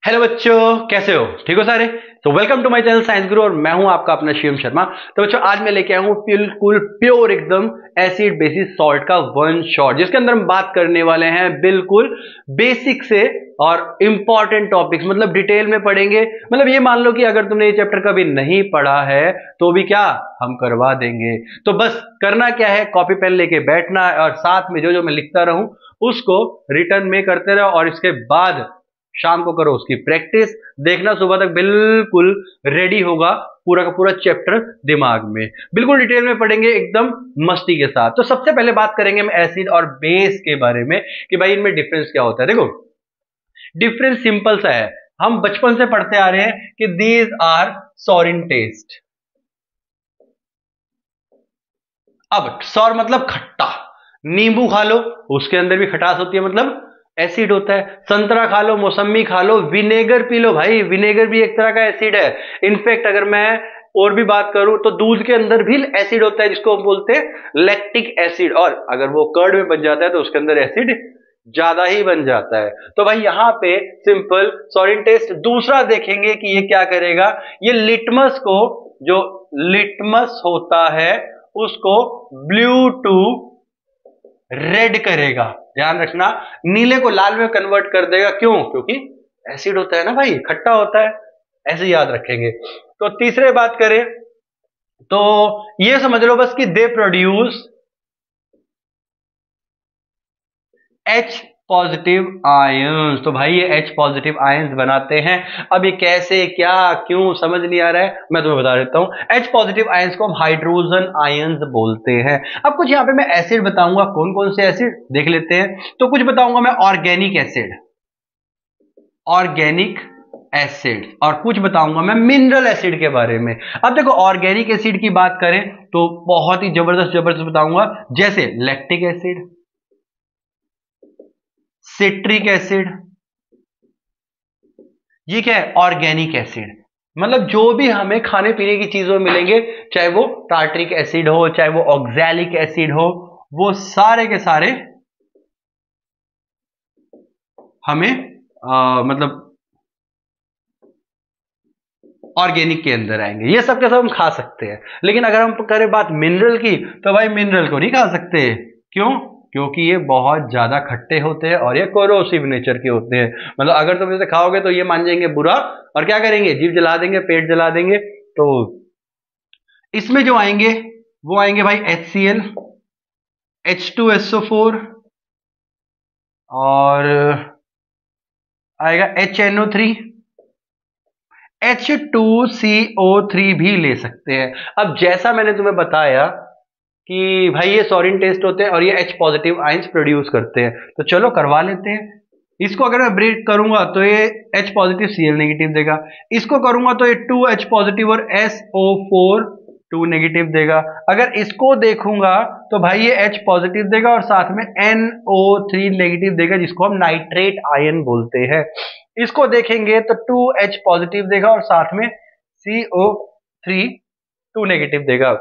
Hello बच्चों, कैसे हो? ठीक हो सारे? तो welcome to my channel science Guru और मैं हूं आपका अपना शिवम शर्मा। तो बच्चों, आज मैं लेके आया हूं बिल्कुल प्योर एकदम एसिड बेसिस सॉल्ट का वन शॉट, जिसके अंदर हम बात करने वाले हैं बिल्कुल बेसिक से और इंपॉर्टेंट टॉपिक्स, मतलब डिटेल में पढ़ेंगे। मतलब ये मान लो कि अगर तुमने ये चैप्टर कभी नहीं पढ़ा है तो भी क्या हम करवा देंगे। तो बस करना क्या है, कॉपी पेन लेके बैठना है और साथ में जो जो मैं लिखता रहूं उसको रिटर्न में करते रहो और इसके बाद शाम को करो उसकी प्रैक्टिस। देखना सुबह तक बिल्कुल रेडी होगा पूरा का पूरा चैप्टर दिमाग में। बिल्कुल डिटेल में पढ़ेंगे एकदम मस्ती के साथ। तो सबसे पहले बात करेंगे हम एसिड और बेस के बारे में कि भाई इनमें डिफरेंस क्या होता है। देखो, डिफरेंस सिंपल सा है, हम बचपन से पढ़ते आ रहे हैं कि these are sour in taste. अब सॉर मतलब खट्टा, नींबू खा लो उसके अंदर भी खटास होती है, मतलब एसिड होता है। संतरा खा लो, मौसमी खा लो, विनेगर पी लो, भाई विनेगर भी एक तरह का एसिड है। इनफैक्ट अगर मैं और भी बात करूं तो दूध के अंदर भी एसिड होता है जिसको हम बोलते हैं लैक्टिक एसिड, और अगर वो कर्ड में बन जाता है तो उसके अंदर एसिड ज्यादा ही बन जाता है। तो भाई यहां पे सिंपल सॉलिड टेस्ट। दूसरा देखेंगे कि ये क्या करेगा, ये लिटमस को, जो लिटमस होता है उसको ब्लू टू रेड करेगा। ध्यान रखना, नीले को लाल में कन्वर्ट कर देगा। क्यों? क्योंकि एसिड होता है ना भाई, खट्टा होता है। ऐसे याद रखेंगे। तो तीसरे बात करें तो ये समझ लो बस कि they produce H positive ions. तो भाई ये H पॉजिटिव आयंस बनाते हैं। अब ये कैसे, क्या, क्यों समझ नहीं आ रहा है, मैं तुम्हें बता देता हूं। H पॉजिटिव आयंस को हम हाइड्रोजन आयंस बोलते हैं। अब कुछ यहां पे मैं एसिड बताऊंगा, कौन कौन से एसिड देख लेते हैं। तो कुछ बताऊंगा मैं ऑर्गेनिक एसिड, ऑर्गेनिक एसिड, और कुछ बताऊंगा मैं मिनरल एसिड के बारे में। अब देखो, ऑर्गेनिक एसिड की बात करें तो बहुत ही जबरदस्त जबरदस्त बताऊंगा, जैसे लैक्टिक एसिड, सिट्रिक एसिड। ये क्या है? Organic acid. मतलब जो भी हमें खाने पीने की चीजों में मिलेंगे, चाहे वो टार्ट्रिक एसिड हो, चाहे वो ऑक्सैलिक एसिड हो, वो सारे के सारे हमें मतलब ऑर्गेनिक के अंदर आएंगे। ये सब के सब हम खा सकते हैं। लेकिन अगर हम करें बात मिनरल की तो भाई मिनरल को नहीं खा सकते। क्यों? क्योंकि ये बहुत ज्यादा खट्टे होते हैं और ये कोरोसिव नेचर के होते हैं। मतलब अगर तुम इसे खाओगे तो ये मान जाएंगे बुरा और क्या करेंगे, जीभ जला देंगे, पेट जला देंगे। तो इसमें जो आएंगे वो आएंगे भाई HCl, H2SO4, और आएगा HNO3, H2CO3 भी ले सकते हैं। अब जैसा मैंने तुम्हें बताया कि भाई ये सॉरिन टेस्ट होते हैं और ये H पॉजिटिव आयंस प्रोड्यूस करते हैं, तो चलो करवा लेते हैं। इसको अगर मैं ब्रेक करूंगा तो ये H पॉजिटिव Cl नेगेटिव देगा, इसको करूंगा तो ये 2H पॉजिटिव और SO4 2 नेगेटिव देगा। अगर इसको देखूंगा तो भाई ये H पॉजिटिव देगा और साथ में NO3 नेगेटिव देगा, जिसको हम नाइट्रेट आयन बोलते हैं। इसको देखेंगे तो 2H पॉजिटिव देगा और साथ में CO3 2 नेगेटिव देगा।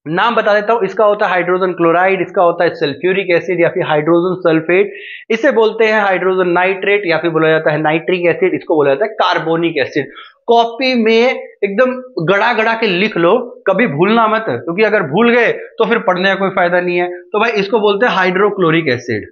नाम बता देता हूं, इसका होता है हाइड्रोजन क्लोराइड, इसका होता है सल्फ्यूरिक एसिड या फिर हाइड्रोजन सल्फेट, इसे बोलते हैं हाइड्रोजन नाइट्रेट या फिर बोला जाता है नाइट्रिक एसिड, इसको बोला जाता है कार्बोनिक एसिड। कॉपी में एकदम गड़ा गड़ा के लिख लो, कभी भूलना मत, क्योंकि अगर भूल गए तो फिर पढ़ने का कोई फायदा नहीं है। तो भाई इसको बोलते हैं हाइड्रोक्लोरिक एसिड,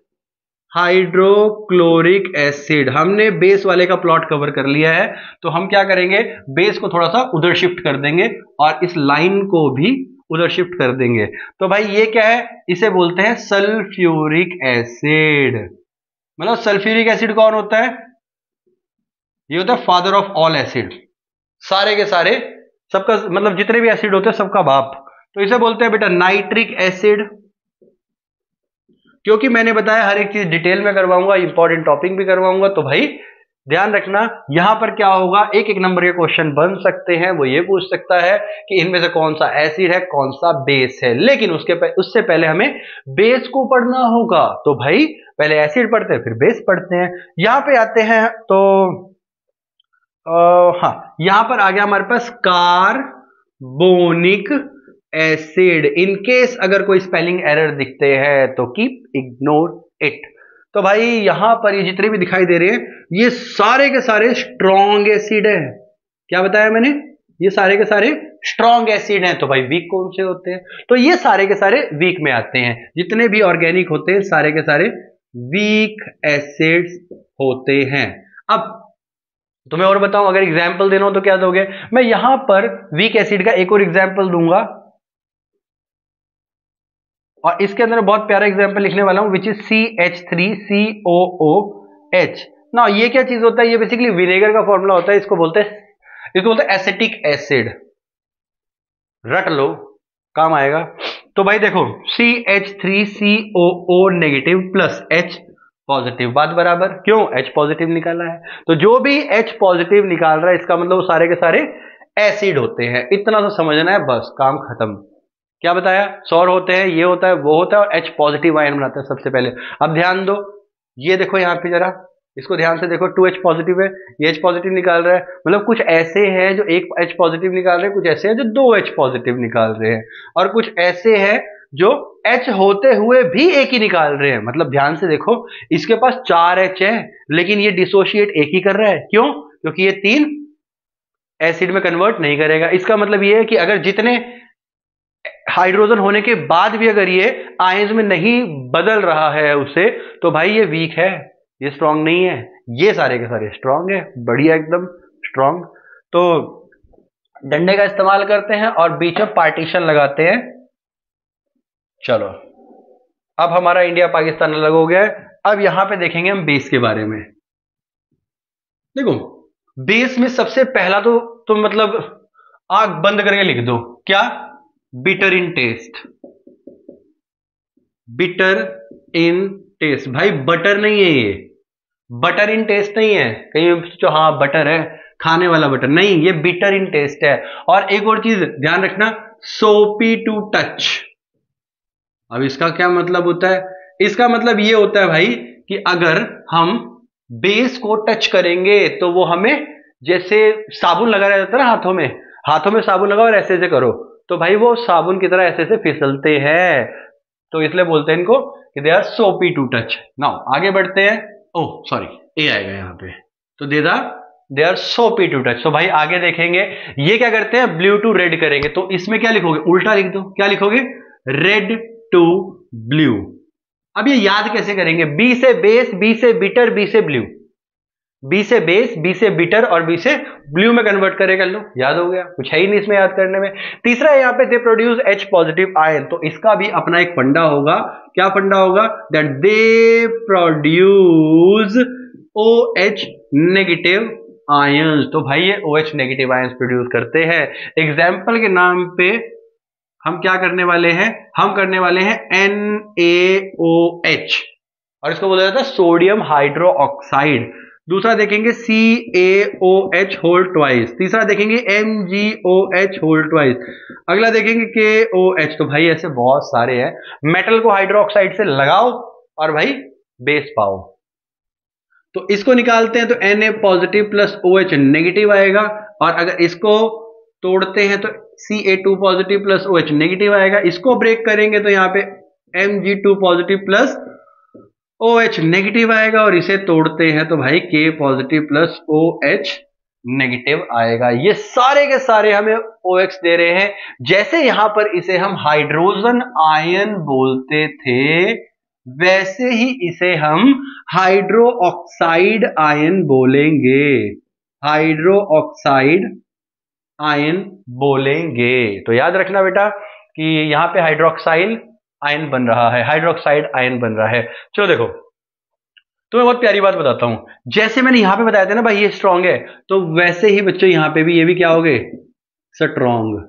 हाइड्रोक्लोरिक एसिड। हमने बेस वाले का प्लॉट कवर कर लिया है, तो हम क्या करेंगे, बेस को थोड़ा सा उधर शिफ्ट कर देंगे और इस लाइन को भी उधर शिफ्ट कर देंगे। तो भाई ये क्या है, इसे बोलते हैं सल्फ्यूरिक एसिड। मतलब सल्फ्यूरिक एसिड कौन होता है? ये होता है फादर ऑफ ऑल एसिड, सारे के सारे, सबका मतलब जितने भी एसिड होते हैं सबका बाप। तो इसे बोलते हैं बेटा नाइट्रिक एसिड। क्योंकि मैंने बताया हर एक चीज डिटेल में करवाऊंगा, इंपॉर्टेंट टॉपिक भी करवाऊंगा, तो भाई ध्यान रखना। यहां पर क्या होगा, एक एक नंबर के क्वेश्चन बन सकते हैं। वो ये पूछ सकता है कि इनमें से कौन सा एसिड है, कौन सा बेस है, लेकिन उससे पहले हमें बेस को पढ़ना होगा। तो भाई पहले एसिड पढ़ते हैं फिर बेस पढ़ते हैं। यहां पे आते हैं तो हाँ, यहां पर आ गया हमारे पास कार्बोनिक एसिड। इनकेस अगर कोई स्पेलिंग एरर दिखते हैं तो कीप इग्नोर इट। तो भाई यहां पर ये जितने भी दिखाई दे रहे हैं ये सारे के सारे स्ट्रॉन्ग एसिड है। क्या बताया मैंने? ये सारे के सारे स्ट्रॉन्ग एसिड हैं। तो भाई वीक कौन से होते हैं? तो ये सारे के सारे वीक में आते हैं। जितने भी ऑर्गेनिक होते हैं सारे के सारे वीक एसिड्स होते हैं। अब तुम्हें और बताऊं, अगर एग्जाम्पल देना हो तो क्या दोगे? मैं यहां पर वीक एसिड का एक और एग्जाम्पल दूंगा और इसके अंदर बहुत प्यारा एग्जाम्पल लिखने वाला हूं, विच इज CH3COOH। ना ये क्या चीज होता है? ये बेसिकली विनेगर का फॉर्मूला होता है। इसको बोलते हैं एसिटिक एसिड। रट लो, काम आएगा। तो भाई देखो, CH3COO negative plus H positive, बात बराबर। क्यों? H पॉजिटिव निकाला है। तो जो भी H पॉजिटिव निकाल रहा है इसका मतलब वो सारे के सारे एसिड होते हैं। इतना तो समझना है, बस काम खत्म। क्या बताया? सौर होते हैं, ये होता है, वो होता है, और H पॉजिटिव आयन बनाता है सबसे पहले। अब ध्यान दो, ये देखो यहां पे जरा, इसको ध्यान से देखो, 2H पॉजिटिव है, ये H पॉजिटिव निकाल रहा है। मतलब कुछ ऐसे हैं जो एक H पॉजिटिव निकाल रहे हैं, कुछ ऐसे हैं जो 2H पॉजिटिव निकाल रहे हैं, और कुछ ऐसे हैं जो H होते हुए भी एक ही निकाल रहे हैं। मतलब ध्यान से देखो, इसके पास 4H है लेकिन ये डिसोशिएट एक ही कर रहा है। क्यों? क्योंकि ये 3 एसिड में कन्वर्ट नहीं करेगा। इसका मतलब ये है कि अगर जितने हाइड्रोजन होने के बाद भी अगर ये आयंस में नहीं बदल रहा है उसे, तो भाई ये वीक है, ये स्ट्रांग नहीं है। ये सारे के सारे स्ट्रांग है, बढ़िया एकदम स्ट्रांग। तो डंडे का इस्तेमाल करते हैं और बीच में पार्टीशन लगाते हैं। चलो, अब हमारा इंडिया पाकिस्तान अलग हो गया है। अब यहां पे देखेंगे हम बेस के बारे में। देखो, बेस में सबसे पहला तो तुम मतलब आंख बंद करके लिख दो, क्या? Bitter in taste. Bitter in taste. भाई बटर नहीं है ये, बटर इन टेस्ट नहीं है। कहीं सोचो हाँ बटर है, खाने वाला बटर नहीं, ये बिटर इन टेस्ट है। और एक और चीज ध्यान रखना, सोपी टू टच। अब इसका क्या मतलब होता है? इसका मतलब ये होता है भाई कि अगर हम बेस को टच करेंगे तो वो हमें, जैसे साबुन लगाया जाता है ना हाथों में, हाथों में साबुन लगाओ और ऐसे ऐसे करो, तो भाई वो साबुन की तरह ऐसे ऐसे फिसलते हैं। तो इसलिए बोलते हैं इनको कि दे आर सोपी टू टच। नाउ आगे बढ़ते हैं। ओह सॉरी, ए आएगा यहां पे, तो दे आर सोपी टू टच। तो भाई आगे देखेंगे, ये क्या करते हैं? ब्लू टू रेड करेंगे। तो इसमें क्या लिखोगे? उल्टा लिख दो। क्या लिखोगे? Red to blue. अब ये याद कैसे करेंगे? बी से बेस, बी से बिटर, बी से ब्लू। बी से बेस, बी से बिटर और बी से ब्लू में कन्वर्ट करे, कर लो, याद हो गया। कुछ है ही नहीं इसमें याद करने में। तीसरा यहाँ पे they produce H positive ion. तो इसका भी अपना एक फंडा होगा। क्या फंडा होगा? That they produce OH negative ions. तो भाई ये OH नेगेटिव आयंस प्रोड्यूस करते हैं। एग्जाम्पल के नाम पे हम क्या करने वाले हैं? हम करने वाले हैं NaOH, और इसको बोला जाता है सोडियम हाइड्रो ऑक्साइड। दूसरा देखेंगे CaOH होल ट्वाइस। तीसरा देखेंगे MgOH होल ट्वाइस। अगला देखेंगे KOH। तो भाई ऐसे बहुत सारे हैं। मेटल को हाइड्रो ऑक्साइड से लगाओ और भाई बेस पाओ। तो इसको निकालते हैं तो Na positive plus OH negative आएगा, और अगर इसको तोड़ते हैं तो Ca2 positive plus OH negative आएगा। इसको ब्रेक करेंगे तो यहाँ पे Mg2 positive plus OH negative आएगा, और इसे तोड़ते हैं तो भाई K positive plus OH negative आएगा। ये सारे के सारे हमें OX दे रहे हैं। जैसे यहां पर इसे हम हाइड्रोजन आयन बोलते थे, वैसे ही इसे हम हाइड्रो ऑक्साइड आयन बोलेंगे। हाइड्रो ऑक्साइड आयन बोलेंगे। तो याद रखना बेटा कि यहां पे हाइड्रोक्साइल आयन बन रहा है, हाइड्रोक्साइड आयन बन रहा है। चलो देखो, तुम्हें बहुत प्यारी बात बताता हूं। जैसे मैंने यहां पे बताया था ना भाई ये स्ट्रांग है, तो वैसे ही बच्चों यहां पे भी ये भी क्या हो गए? स्ट्रांग।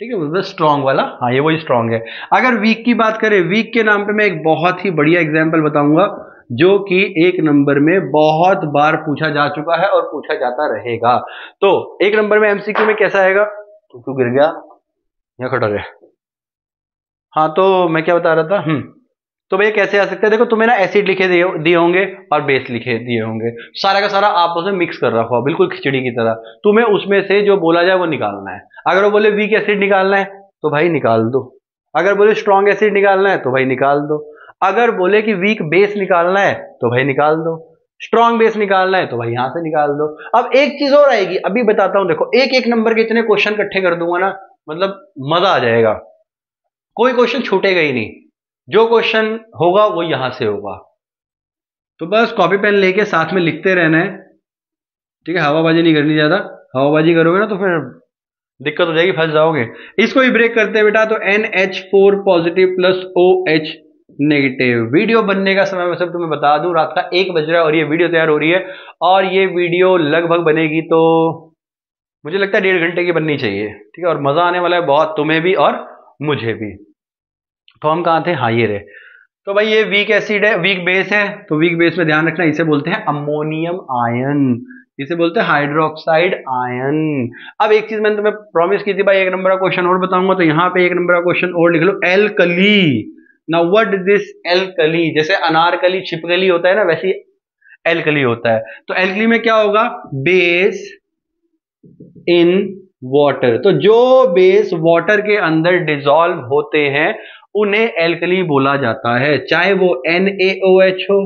ठीक है, मतलब स्ट्रांग वाला, हाँ ये वही स्ट्रांग है। अगर वीक की बात करें, वीक के नाम पे मैं एक बहुत ही बढ़िया एग्जांपल बताऊंगा जो कि 1 नंबर में बहुत बार पूछा जा चुका है और पूछा जाता रहेगा। तो 1 नंबर में MCQ में कैसा आएगा? तो क्यों गिर गया? यहाँ खड़ा रहे। हाँ तो मैं क्या बता रहा था, तो भैया कैसे आ सकते हैं? देखो तुम्हें ना एसिड लिखे दिए होंगे और बेस लिखे दिए होंगे, सारा का सारा आपस में मिक्स कर रखा हो बिल्कुल खिचड़ी की तरह। तुम्हें उसमें से जो बोला जाए वो निकालना है। अगर वो बोले वीक एसिड निकालना है तो भाई निकाल दो, अगर बोले स्ट्रॉन्ग एसिड निकालना है तो भाई निकाल दो। अगर बोले कि वीक बेस निकालना है तो भाई निकाल दो, स्ट्रॉन्ग बेस निकालना है तो भाई यहां से निकाल दो। अब एक चीज और आएगी, अभी बताता हूं, देखो एक एक नंबर के इतने क्वेश्चन इकट्ठे कर दूंगा ना, मतलब मजा आ जाएगा, कोई क्वेश्चन छूटेगा ही नहीं, जो क्वेश्चन होगा वो यहां से होगा। तो बस कॉपी पेन लेके साथ में लिखते रहना है, ठीक है, हवाबाजी नहीं करनी ज्यादा, हवाबाजी करोगे ना तो फिर दिक्कत हो जाएगी, फंस जाओगे। इसको ही ब्रेक करते हैं बेटा, तो NH4 positive plus OH negative. Video बनने का समय मैं सब तुम्हें बता दूं, रात का 1 बज रहा है और ये वीडियो तैयार हो रही है, और ये वीडियो लगभग बनेगी तो मुझे लगता है 1.5 घंटे की बननी चाहिए, ठीक है, और मजा आने वाला है बहुत, तुम्हें भी और मुझे भी। तो हम कहाँ थे, हाँ ये रहे। तो भाई ये वीक एसिड है, वीक बेस है, तो वीक बेस में ध्यान रखना, इसे बोलते हैं अमोनियम आयन, इसे बोलते हैं हाइड्रोक्साइड आयन। अब एक चीज मैंने तुम्हें प्रॉमिस की थी भाई, 1 नंबर का क्वेश्चन और बताऊंगा, तो यहाँ पे 1 नंबर का क्वेश्चन और लिख लो, alkali. Now what is this alkali? जैसे अनारकली छिपकली होता है ना, वैसे एल्कली होता है। तो एल्कली में क्या होगा, बेस इन वाटर, तो जो बेस वाटर के अंदर डिसॉल्व होते हैं उन्हें एल्कली बोला जाता है, चाहे वो NaOH हो,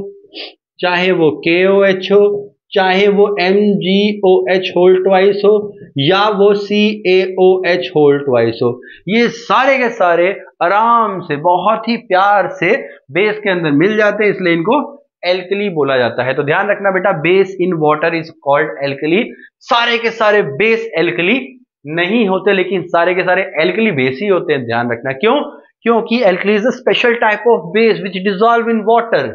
चाहे वो KOH हो, चाहे वो MgOH होल ट्वाइस हो, या वो CaOH होल ट्वाइस हो, ये सारे के सारे आराम से बहुत ही प्यार से बेस के अंदर मिल जाते हैं, इसलिए इनको एल्कली बोला जाता है। तो ध्यान रखना बेटा, base in water is called alkali. सारे के सारे बेस एल्कली नहीं होते, लेकिन सारे के सारे एल्कली बेस ही होते हैं, ध्यान रखना। क्यों? क्योंकि alkali is a special type of base which dissolve in water.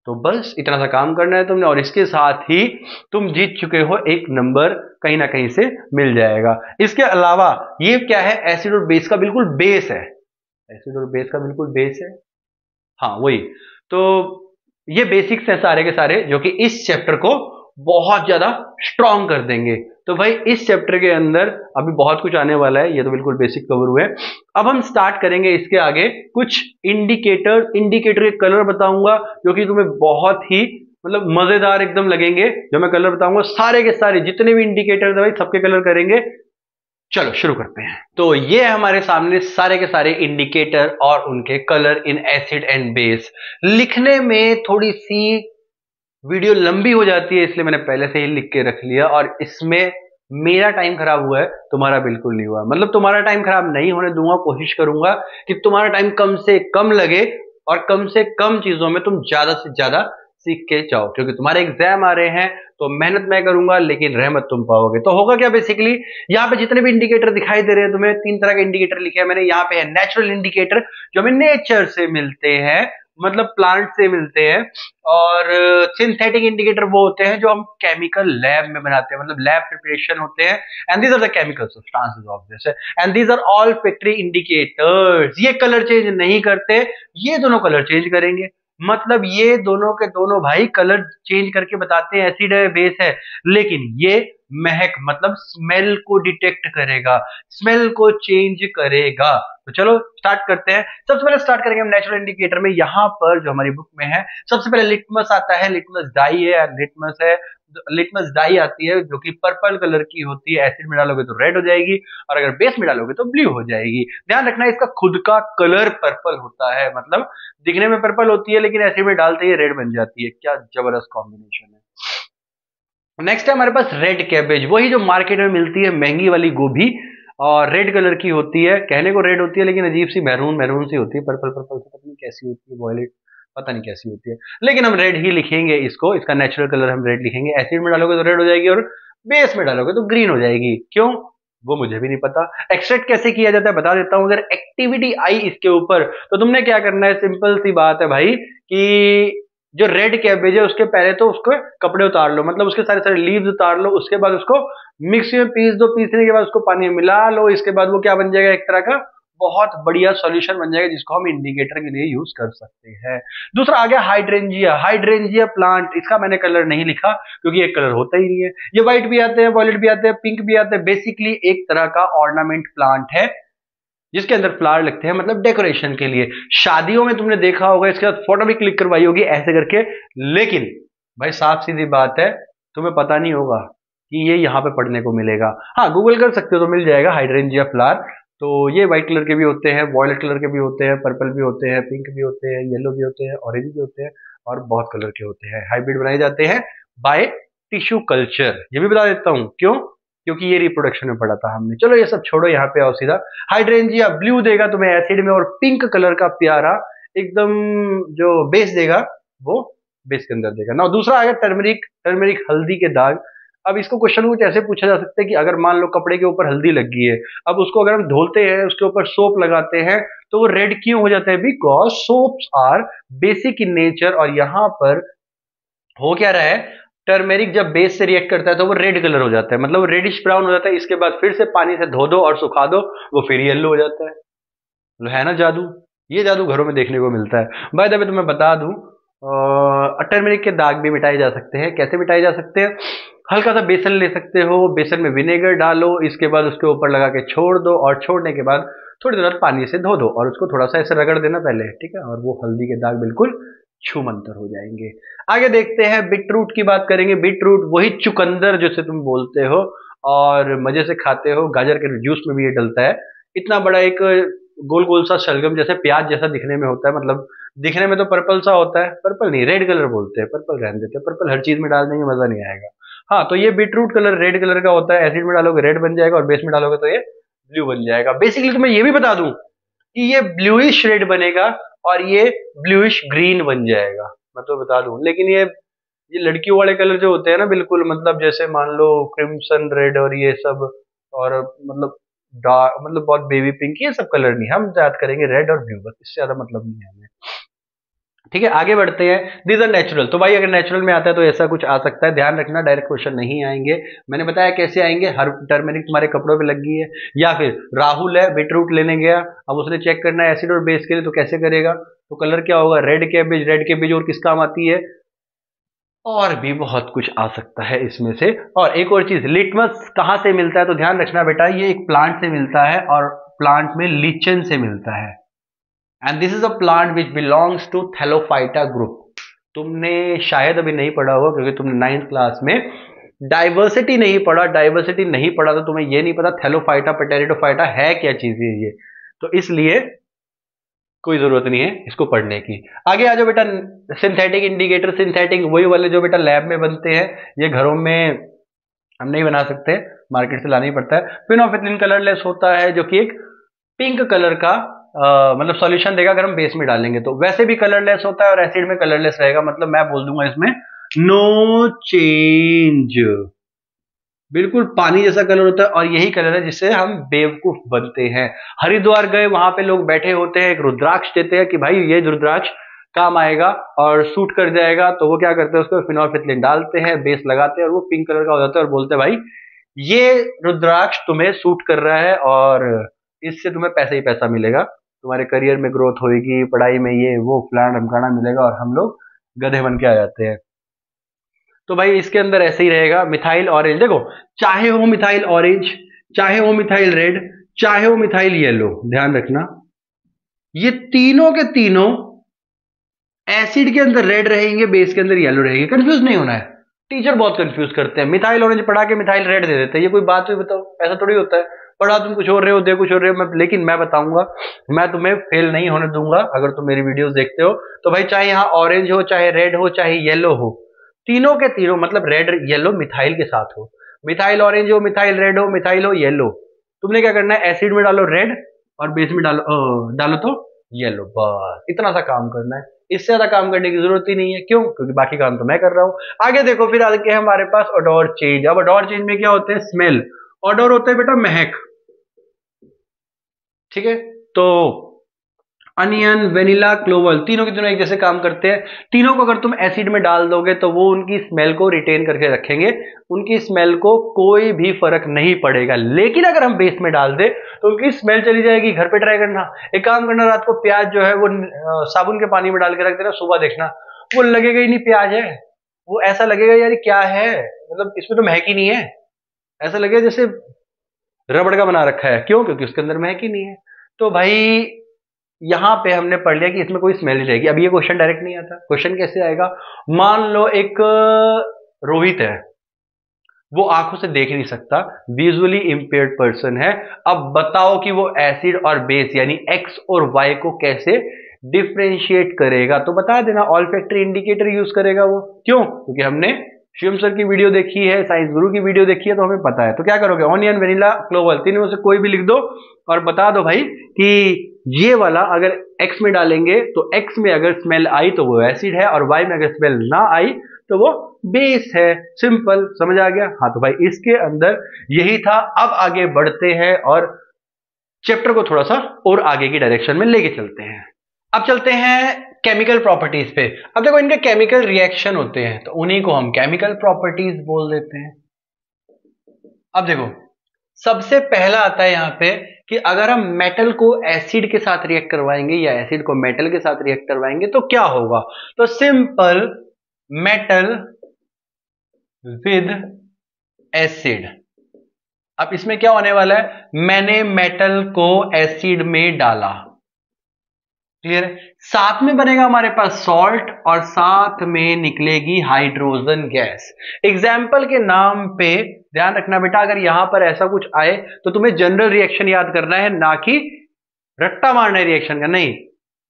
तो बस इतना सा काम करना है तुमने, और इसके साथ ही तुम जीत चुके हो, 1 नंबर कहीं ना कहीं से मिल जाएगा। इसके अलावा ये क्या है, एसिड और बेस का बिल्कुल बेस है, एसिड और बेस का बिल्कुल बेस है, हाँ वही। तो ये बेसिक्स है सारे के सारे, जो कि इस चैप्टर को बहुत ज्यादा स्ट्रॉन्ग कर देंगे। तो भाई इस चैप्टर के अंदर अभी बहुत कुछ आने वाला है, ये तो बिल्कुल बेसिक कवर हुए। अब हम स्टार्ट करेंगे इसके आगे कुछ इंडिकेटर के कलर बताऊंगा, जो कि तुम्हें बहुत ही मतलब मजेदार एकदम लगेंगे। जो मैं कलर बताऊंगा सारे के सारे जितने भी इंडिकेटर है भाई सबके कलर करेंगे। चलो शुरू करते हैं। तो ये हमारे सामने सारे के सारे इंडिकेटर और उनके colour in acid and base. लिखने में थोड़ी सी वीडियो लंबी हो जाती है, इसलिए मैंने पहले से ही लिख के रख लिया, और इसमें मेरा टाइम खराब हुआ है, तुम्हारा बिल्कुल नहीं हुआ। मतलब तुम्हारा टाइम खराब नहीं होने दूंगा, कोशिश करूंगा कि तुम्हारा टाइम कम से कम लगे और कम से कम चीजों में तुम ज्यादा से ज्यादा सीख के जाओ, क्योंकि तुम्हारे एग्जाम आ रहे हैं। तो मेहनत मैं करूंगा लेकिन रहमत तुम पाओगे। तो होगा क्या, बेसिकली यहाँ पे जितने भी इंडिकेटर दिखाई दे रहे हैं तुम्हें, 3 तरह के इंडिकेटर लिखे हैं मैंने। यहाँ पे है नेचुरल इंडिकेटर, जो हमें नेचर से मिलते हैं, मतलब प्लांट से मिलते हैं। और सिंथेटिक इंडिकेटर वो होते हैं जो हम केमिकल लैब में बनाते हैं, मतलब लैब प्रिपरेशन होते हैं। And these are the chemical substances of this, and these are all factory indicators. ये कलर चेंज नहीं करते, ये दोनों कलर चेंज करेंगे। मतलब ये दोनों के दोनों भाई कलर चेंज करके बताते हैं एसिड है बेस है, लेकिन ये महक मतलब स्मेल को डिटेक्ट करेगा, स्मेल को चेंज करेगा। तो चलो स्टार्ट करते हैं। सबसे पहले स्टार्ट करेंगे हम नेचुरल इंडिकेटर में। यहाँ पर जो हमारी बुक में है, सबसे पहले लिटमस आता है, लिटमस डाई है, लिटमस है, लिटमस डाई आती है जो कि पर्पल कलर की होती है। एसिड में डालोगे तो रेड हो जाएगी, और अगर बेस में डालोगे तो ब्लू हो जाएगी। ध्यान रखना इसका खुद का कलर पर्पल होता है, मतलब दिखने में पर्पल होती है लेकिन एसिड में डालते ही रेड बन जाती है। क्या जबरदस्त कॉम्बिनेशन है। नेक्स्ट है हमारे पास रेड कैबेज, वही जो मार्केट में मिलती है महंगी वाली गोभी, और रेड कलर की होती है। कहने को रेड होती है लेकिन अजीब सी मैरून मैरून सी होती है, पर्पल पर्पल सी, पता नहीं कैसी होती है, वॉयलेट पता नहीं कैसी होती है, लेकिन हम रेड ही लिखेंगे इसको। इसका नेचुरल कलर हम रेड लिखेंगे। एसिड में डालोगे तो रेड हो जाएगी, और बेस में डालोगे तो ग्रीन हो जाएगी। क्यों, वो मुझे भी नहीं पता। एक्सट्रैक्ट कैसे किया जाता है बता देता हूं। अगर एक्टिविटी आई इसके ऊपर तो तुमने क्या करना है, सिंपल सी बात है भाई, कि जो रेड कैबेज है उसके पहले तो उसको कपड़े उतार लो, मतलब उसके सारे सारे लीव्स उतार लो। उसके बाद उसको मिक्सी में पीस दो, पीसने के बाद उसको पानी में मिला लो। इसके बाद वो क्या बन जाएगा, एक तरह का बहुत बढ़िया सॉल्यूशन बन जाएगा, जिसको हम इंडिकेटर के लिए यूज कर सकते हैं। दूसरा आ गया हाइड्रेंजिया। हाइड्रेंजिया प्लांट, इसका मैंने कलर नहीं लिखा क्योंकि ये कलर होता ही नहीं है। ये व्हाइट भी आते हैं, वॉयलेट भी आते हैं, पिंक भी आते हैं। बेसिकली एक तरह का ऑर्नामेंट प्लांट है जिसके अंदर फ्लावर लगते हैं, मतलब डेकोरेशन के लिए। शादियों में तुमने देखा होगा, इसके बाद फोटो भी क्लिक करवाई होगी ऐसे करके। लेकिन भाई साफ सीधी बात है, तुम्हें पता नहीं होगा कि ये यहाँ पे पढ़ने को मिलेगा। हाँ गूगल कर सकते हो तो मिल जाएगा हाइड्रेंजिया फ्लावर, तो ये व्हाइट कलर के भी होते हैं, वॉयलेट कलर के भी होते हैं, पर्पल भी होते हैं, पिंक भी होते हैं, येलो भी होते हैं, ऑरेंज भी होते हैं और बहुत कलर के होते हैं। हाइब्रिड बनाए जाते हैं बाय टिश्यू कल्चर। ये भी बता देता हूँ क्यों, क्योंकि ये रिप्रोडक्शन में पढ़ा था हमने। चलो ये सब छोड़ो, यहाँ पे आओ सीधा। हाइड्रेंजिया ब्लू देगा तुम्हें एसिड में, और पिंक कलर का प्यारा एकदम जो बेस देगा वो बेस के अंदर देगा ना। दूसरा आएगा टर्मरिक, टर्मरिक हल्दी के दाग। अब इसको क्वेश्चन कुछ ऐसे पूछा जा सकता है कि अगर मान लो कपड़े के ऊपर हल्दी लग गई है, अब उसको अगर हम धोते हैं, उसके ऊपर सोप लगाते हैं, तो वो रेड क्यों हो जाता है? Because soaps are basic in nature. और यहां पर हो क्या रहा है, टर्मेरिक जब बेस से रिएक्ट करता है तो वो रेड कलर हो जाता है, मतलब वो रेडिश ब्राउन हो जाता है। इसके बाद फिर से पानी से धो दो और सुखा दो, वो फिर येलो हो जाता है ना जादू। ये जादू घरों में देखने को मिलता है। बाय द वे तुम्हें बता दूं, टर्मेरिक के दाग भी मिटाए जा सकते हैं। कैसे मिटाए जा सकते हैं? हल्का सा बेसन ले सकते हो, बेसन में विनेगर डालो, इसके बाद उसके ऊपर लगा के छोड़ दो, और छोड़ने के बाद थोड़ी देर बाद पानी से धो दो और उसको थोड़ा सा ऐसे रगड़ देना पहले, ठीक है, और वो हल्दी के दाग बिल्कुल छूमंतर हो जाएंगे। आगे देखते हैं, बीटरूट की बात करेंगे। बीटरूट वही चुकंदर जिसे तुम बोलते हो और मजे से खाते हो, गाजर के जूस में भी ये डलता है। इतना बड़ा एक गोल गोल सा शलगम जैसे प्याज जैसा दिखने में होता है, मतलब दिखने में तो पर्पल सा होता है, पर्पल नहीं रेड कलर बोलते हैं, पर्पल रहने देते हैं, पर्पल हर चीज में डाल देंगे मजा नहीं आएगा। हाँ, तो ये बीटरूट कलर रेड कलर का होता है, एसिड में डालोगे रेड बन जाएगा और बेस में डालोगे तो ये ब्लू बन जाएगा। बेसिकली तुम्हें ये भी बता दूं कि ये ब्लूइश रेड बनेगा और ये ब्लूइश ग्रीन बन जाएगा, मैं तो बता दूं। लेकिन ये लड़कियों वाले कलर जो होते हैं ना, बिल्कुल मतलब जैसे मान लो क्रिम्सन रेड और ये सब, और मतलब डार्क, मतलब बहुत बेबी पिंक, ये सब कलर नहीं, हम याद करेंगे रेड और ब्लू, बस इससे ज्यादा मतलब नहीं है हमें। ठीक है, आगे बढ़ते हैं। दीज आर नेचुरल, तो भाई अगर नेचुरल में आता है तो ऐसा कुछ आ सकता है, ध्यान रखना डायरेक्ट क्वेश्चन नहीं आएंगे। मैंने बताया कैसे आएंगे, हर टर्मेरिक तुम्हारे कपड़ों पे लग गई है, या फिर राहुल है बीटरूट लेने गया, अब उसने चेक करना है एसिड और बेस के लिए, तो कैसे करेगा? तो कलर क्या होगा? रेड कैबेज, रेड कैबेज और किस काम आती है? और भी बहुत कुछ आ सकता है इसमें से। और एक और चीज, लिटमस कहां से मिलता है? तो ध्यान रखना बेटा, ये एक प्लांट से मिलता है और प्लांट में लीचन से मिलता है। And this is a plant which belongs to thallophyta group. तुमने शायद अभी नहीं पढ़ा होगा क्योंकि तुमने 9th क्लास में डाइवर्सिटी नहीं पढ़ा। डाइवर्सिटी नहीं पढ़ा तो तुम्हें ये नहीं पता थैलोफाइटा पेटेरिडोफाइटा है क्या चीज है ये, तो इसलिए कोई जरूरत नहीं है इसको पढ़ने की। आगे आ जाओ बेटा, सिंथेटिक इंडिकेटर। सिंथेटिक वही वाले जो बेटा लैब में बनते हैं, ये घरों में हम नहीं बना सकते, मार्केट से लाना ही पड़ता है। फिनोल्फिथिलीन कलरलेस होता है जो कि एक पिंक कलर का मतलब सॉल्यूशन देगा अगर हम बेस में डालेंगे तो। वैसे भी कलरलेस होता है और एसिड में कलरलेस रहेगा, मतलब मैं बोल दूंगा इसमें नो चेंज, बिल्कुल पानी जैसा कलर होता है। और यही कलर है जिससे हम बेवकूफ बनते हैं। हरिद्वार गए, वहां पे लोग बैठे होते हैं, एक रुद्राक्ष देते हैं कि भाई ये रुद्राक्ष काम आएगा और सूट कर जाएगा, तो वो क्या करते हैं, उसको फिनोल्फिथिलीन डालते हैं, बेस लगाते हैं और वो पिंक कलर का हो जाता है और बोलते हैं भाई ये रुद्राक्ष तुम्हें सूट कर रहा है और इससे तुम्हें पैसा ही पैसा मिलेगा, तुम्हारे करियर में ग्रोथ होगी, पढ़ाई में ये वो फलाना ढमकाना मिलेगा, और हम लोग गधे बन के आ जाते हैं। तो भाई इसके अंदर ऐसे ही रहेगा। मिथाइल ऑरेंज देखो, चाहे हो मिथाइल ऑरेंज, चाहे हो मिथाइल रेड, चाहे हो मिथाइल येलो, ध्यान रखना ये तीनों के तीनों एसिड के अंदर रेड रहेंगे, बेस के अंदर येलो रहेंगे। कंफ्यूज नहीं होना है, टीचर बहुत कंफ्यूज करते हैं। मिथाइल ऑरेंज पढ़ा के मिथाइल रेड दे देते हैं, ये कोई बात हुई बताओ? ऐसा थोड़ी होता है, पढ़ा तुम कुछ और रहे हो, दे कुछ और रहे हो। लेकिन मैं बताऊंगा, मैं तुम्हें फेल नहीं होने दूंगा अगर तुम मेरी वीडियोस देखते हो तो। भाई चाहे यहाँ ऑरेंज हो, चाहे रेड हो, चाहे येलो हो, तीनों के तीनों मतलब रेड येलो मिथाइल के साथ हो, मिथाइल ऑरेंज हो, मिथाइल रेड हो, मिथाइल हो येलो, तुमने क्या करना है, एसिड में डालो रेड और बेस में डालो तो येलो, बस इतना सा काम करना है। इससे ज्यादा काम करने की जरूरत ही नहीं है। क्यों? क्योंकि बाकी काम तो मैं कर रहा हूं। आगे देखो, फिर आगे हमारे पास ओडोर चेंज। अब ओडोर चेंज में क्या होते हैं? स्मेल। ओडोर होता है बेटा महक, ठीक है। तो अनियन, वेनिला, क्लोवल, तीनों के तीनों एक जैसे काम करते हैं। तीनों को अगर तुम एसिड में डाल दोगे तो वो उनकी स्मेल को रिटेन करके रखेंगे, उनकी स्मेल को कोई भी फर्क नहीं पड़ेगा। लेकिन अगर हम बेस में डाल दे तो उनकी स्मेल चली जाएगी। घर पे ट्राई करना, एक काम करना, रात को प्याज जो है वो साबुन के पानी में डाल के रख देना, सुबह देखना वो लगेगा ही नहीं प्याज है, वो ऐसा लगेगा यार क्या है, मतलब इसमें तो महक ही नहीं है, ऐसा लगेगा जैसे रबड़ का बना रखा है। क्यों? क्योंकि उसके अंदर महक ही नहीं है। तो भाई यहां पे हमने पढ़ लिया कि इसमें कोई स्मेल नहीं रहेगी। अब ये क्वेश्चन डायरेक्ट नहीं आता, क्वेश्चन कैसे आएगा? मान लो एक रोहित है, वो आंखों से देख नहीं सकता, विजुअली इंपेयर्ड पर्सन है। अब बताओ कि वो एसिड और बेस यानी एक्स और वाई को कैसे डिफ्रेंशिएट करेगा? तो बता देना, ऑल्फैक्टरी इंडिकेटर यूज करेगा वो। क्यों? क्योंकि हमने शिवम सर की वीडियो देखी है, साइंस गुरु की वीडियो देखी है, तो हमें पता है। तो क्या करोगे, ऑनियन, वेनिला, क्लोवल, तीनों में से कोई भी लिख दो और बता दो भाई कि ये वाला अगर एक्स में डालेंगे तो एक्स में अगर स्मेल आई तो वो एसिड है, और वाई में अगर स्मेल ना आई तो वो बेस है। सिंपल, समझ आ गया? हाँ, तो भाई इसके अंदर यही था। अब आगे बढ़ते हैं और चैप्टर को थोड़ा सा और आगे की डायरेक्शन में लेके चलते हैं। अब चलते हैं केमिकल प्रॉपर्टीज पे। अब देखो, इनके केमिकल रिएक्शन होते हैं तो उन्हीं को हम केमिकल प्रॉपर्टीज बोल देते हैं। अब देखो, सबसे पहला आता है यहां पे कि अगर हम मेटल को एसिड के साथ रिएक्ट करवाएंगे या एसिड को मेटल के साथ रिएक्ट करवाएंगे तो क्या होगा? तो सिंपल, मेटल विद एसिड। अब इसमें क्या होने वाला है, मैंने मेटल को एसिड में डाला, क्लियर है? साथ में बनेगा हमारे पास सॉल्ट और साथ में निकलेगी हाइड्रोजन गैस। एग्जाम्पल के नाम पे ध्यान रखना बेटा, अगर यहां पर ऐसा कुछ आए तो तुम्हें जनरल रिएक्शन याद करना है, ना कि रट्टा मारना है रिएक्शन का। नहीं,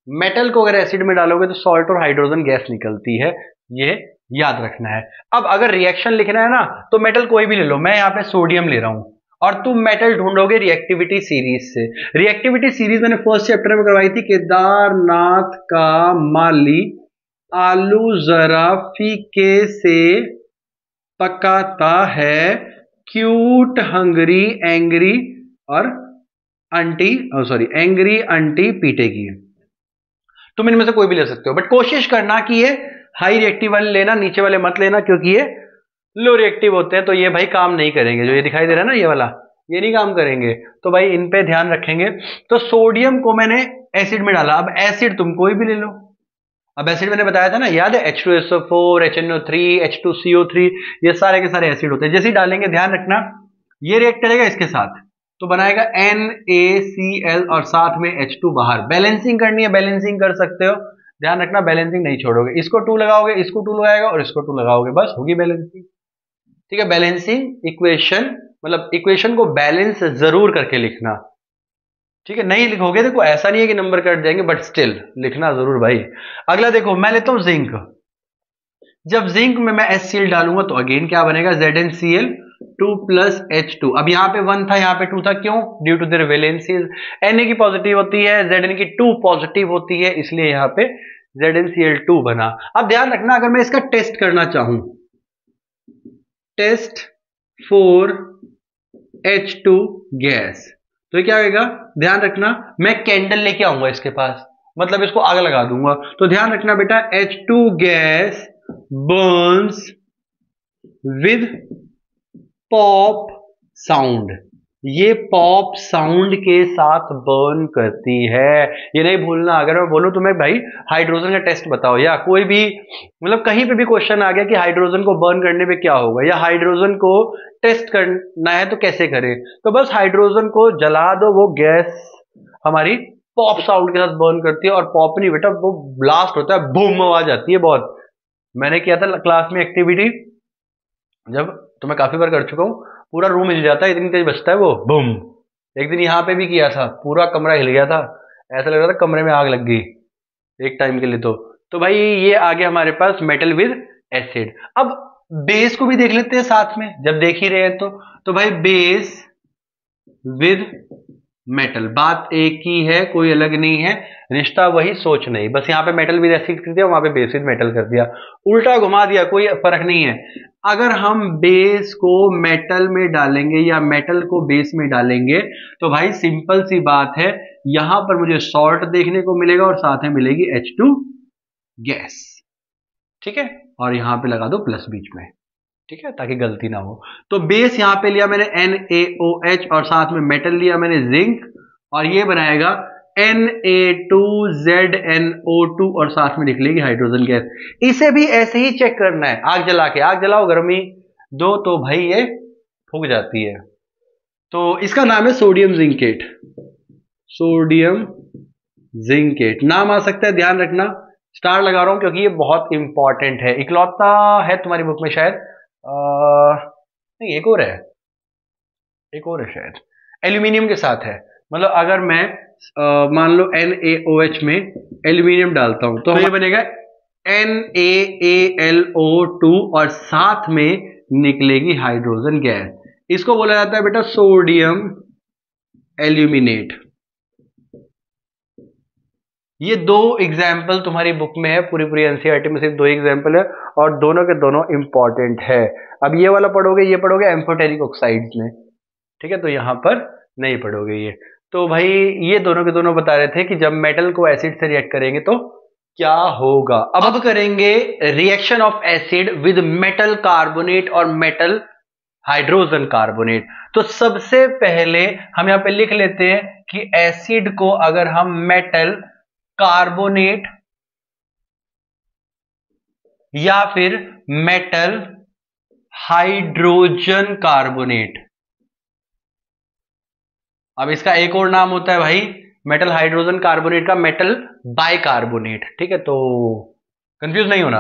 मेटल को अगर एसिड में डालोगे तो सॉल्ट और हाइड्रोजन गैस निकलती है, ये याद रखना है। अब अगर रिएक्शन लिखना है ना तो मेटल कोई भी ले लो, मैं यहां पे सोडियम ले रहा हूं और तुम मेटल ढूंढोगे रिएक्टिविटी सीरीज से। रिएक्टिविटी सीरीज मैंने फर्स्ट चैप्टर में करवाई थी। केदारनाथ का माली आलू जरा फीके से पकाता है, क्यूट हंगरी एंग्री और आंटी, एंग्री आंटी पीटेगी। तुम इनमें से कोई भी ले सकते हो, बट कोशिश करना कि ये हाई रिएक्टिव वाले लेना, नीचे वाले मत लेना, क्योंकि ये लो रिएक्टिव होते हैं तो ये भाई काम नहीं करेंगे। जो ये दिखाई दे रहा है ना, ये वाला, ये नहीं काम करेंगे, तो भाई इन पे ध्यान रखेंगे। तो सोडियम को मैंने एसिड में डाला। अब एसिड तुम कोई भी ले लो। अब एसिड मैंने बताया था ना, याद है? H2SO4, HNO3, H2CO3, ये सारे के सारे एसिड होते हैं। जैसे ही डालेंगे ध्यान रखना, ये रिएक्ट करेगा इसके साथ तो बनाएगा NaCl और साथ में H2 बाहर। बैलेंसिंग करनी है, बैलेंसिंग कर सकते हो, ध्यान रखना बैलेंसिंग नहीं छोड़ोगे। इसको 2 लगाओगे, इसको 2 लगाएगा और इसको 2 लगाओगे, बस होगी बैलेंसिंग। ठीक है, बैलेंसिंग इक्वेशन, मतलब इक्वेशन को बैलेंस जरूर करके लिखना। ठीक है, नहीं लिखोगे देखो ऐसा नहीं है कि नंबर कट जाएंगे, बट स्टिल लिखना जरूर भाई। अगला देखो, मैं लेता हूं जिंक। जब जिंक में मैं HCl डालूंगा तो अगेन क्या बनेगा, ZnCl 2 प्लस H2। अब यहाँ पे 1 था, यहाँ पे 2 था, क्यों? Due to their valencies. Na की पॉजिटिव होती है, Zn की 2 पॉजिटिव होती है, इसलिए यहाँ पे ZnCl2 बना। अब ध्यान रखना, अगर मैं इसका टेस्ट करना चाहूं, टेस्ट फॉर H2 गैस, तो ये क्या होगा? ध्यान रखना, मैं कैंडल लेके आऊंगा इसके पास, मतलब इसको आग लगा दूंगा। तो ध्यान रखना बेटा, H2 gas Burns with pop sound. ये पॉप साउंड के साथ बर्न करती है, ये नहीं भूलना। अगर मैं बोलूं तुम्हें भाई हाइड्रोजन का टेस्ट बताओ, या कोई भी मतलब कहीं पे भी क्वेश्चन आ गया कि हाइड्रोजन को बर्न करने पे क्या होगा, या हाइड्रोजन को टेस्ट करना है तो कैसे करें, तो बस हाइड्रोजन को जला दो, वो गैस हमारी पॉप साउंड के साथ बर्न करती है। और पॉप नहीं बेटा, वो ब्लास्ट होता है, बूम आवाज आती है बहुत। मैंने किया था क्लास में एक्टिविटी, जब तो मैं काफी बार कर चुका हूँ, पूरा रूम हिल जाता है, इतनी तेज बजता है वो, बूम। एक दिन यहाँ पे भी किया था, पूरा कमरा हिल गया था, ऐसा लग रहा था कमरे में आग लग गई एक टाइम के लिए। तो भाई ये आ गया हमारे पास मेटल विद एसिड। अब बेस को भी देख लेते हैं साथ में, जब देख ही रहे हैं तो भाई बेस विद मेटल, बात एक ही है, कोई अलग नहीं है, रिश्ता वही, सोच नहीं। बस यहाँ पे मेटल विद एसिड कर दिया, वहां पे बेस विद मेटल कर दिया, उल्टा घुमा दिया, कोई फर्क नहीं है। अगर हम बेस को मेटल में डालेंगे या मेटल को बेस में डालेंगे तो भाई सिंपल सी बात है, यहां पर मुझे सॉल्ट देखने को मिलेगा और साथ में मिलेगी H2 गैस। ठीक है, और यहां पे लगा दो प्लस बीच में, ठीक है, ताकि गलती ना हो। तो बेस यहां पे लिया मैंने NaOH और साथ में मेटल लिया मैंने जिंक, और ये बनाएगा Na2ZnO2 और साथ में निकलेगी हाइड्रोजन गैस। इसे भी ऐसे ही चेक करना है, आग जला के, आग जलाओ गर्मी दो तो भाई ये फूक जाती है। तो इसका नाम है सोडियम जिंकेट, सोडियम जिंकेट नाम आ सकता है, ध्यान रखना। स्टार लगा रहा हूं क्योंकि ये बहुत इंपॉर्टेंट है, इकलौता है तुम्हारी बुक में शायद, नहीं, एक और है, एक और है शायद, एल्यूमिनियम के साथ है। मतलब अगर मैं मान लो NaOH में एल्यूमिनियम डालता हूं तो ये बनेगा NaAlO2 और साथ में निकलेगी हाइड्रोजन गैस। इसको बोला जाता है बेटा सोडियम एल्यूमिनेट। ये दो एग्जाम्पल तुम्हारी बुक में है, पूरी पूरी एनसीईआरटी में सिर्फ दो एग्जाम्पल है और दोनों के दोनों इंपॉर्टेंट है। अब ये वाला पढ़ोगे, ये पढ़ोगे एम्फोटेरिक ऑक्साइड्स में, ठीक है, तो यहां पर नहीं पढ़ोगे ये। तो भाई ये दोनों के दोनों बता रहे थे कि जब मेटल को एसिड से रिएक्ट करेंगे तो क्या होगा। अब करेंगे reaction of acid with metal carbonate और मेटल हाइड्रोजन कार्बोनेट। तो सबसे पहले हम यहां पे लिख लेते हैं कि एसिड को अगर हम मेटल कार्बोनेट या फिर मेटल हाइड्रोजन कार्बोनेट, अब इसका एक और नाम होता है भाई मेटल हाइड्रोजन कार्बोनेट का मेटल बाइकार्बोनेट, ठीक है, तो कंफ्यूज नहीं होना।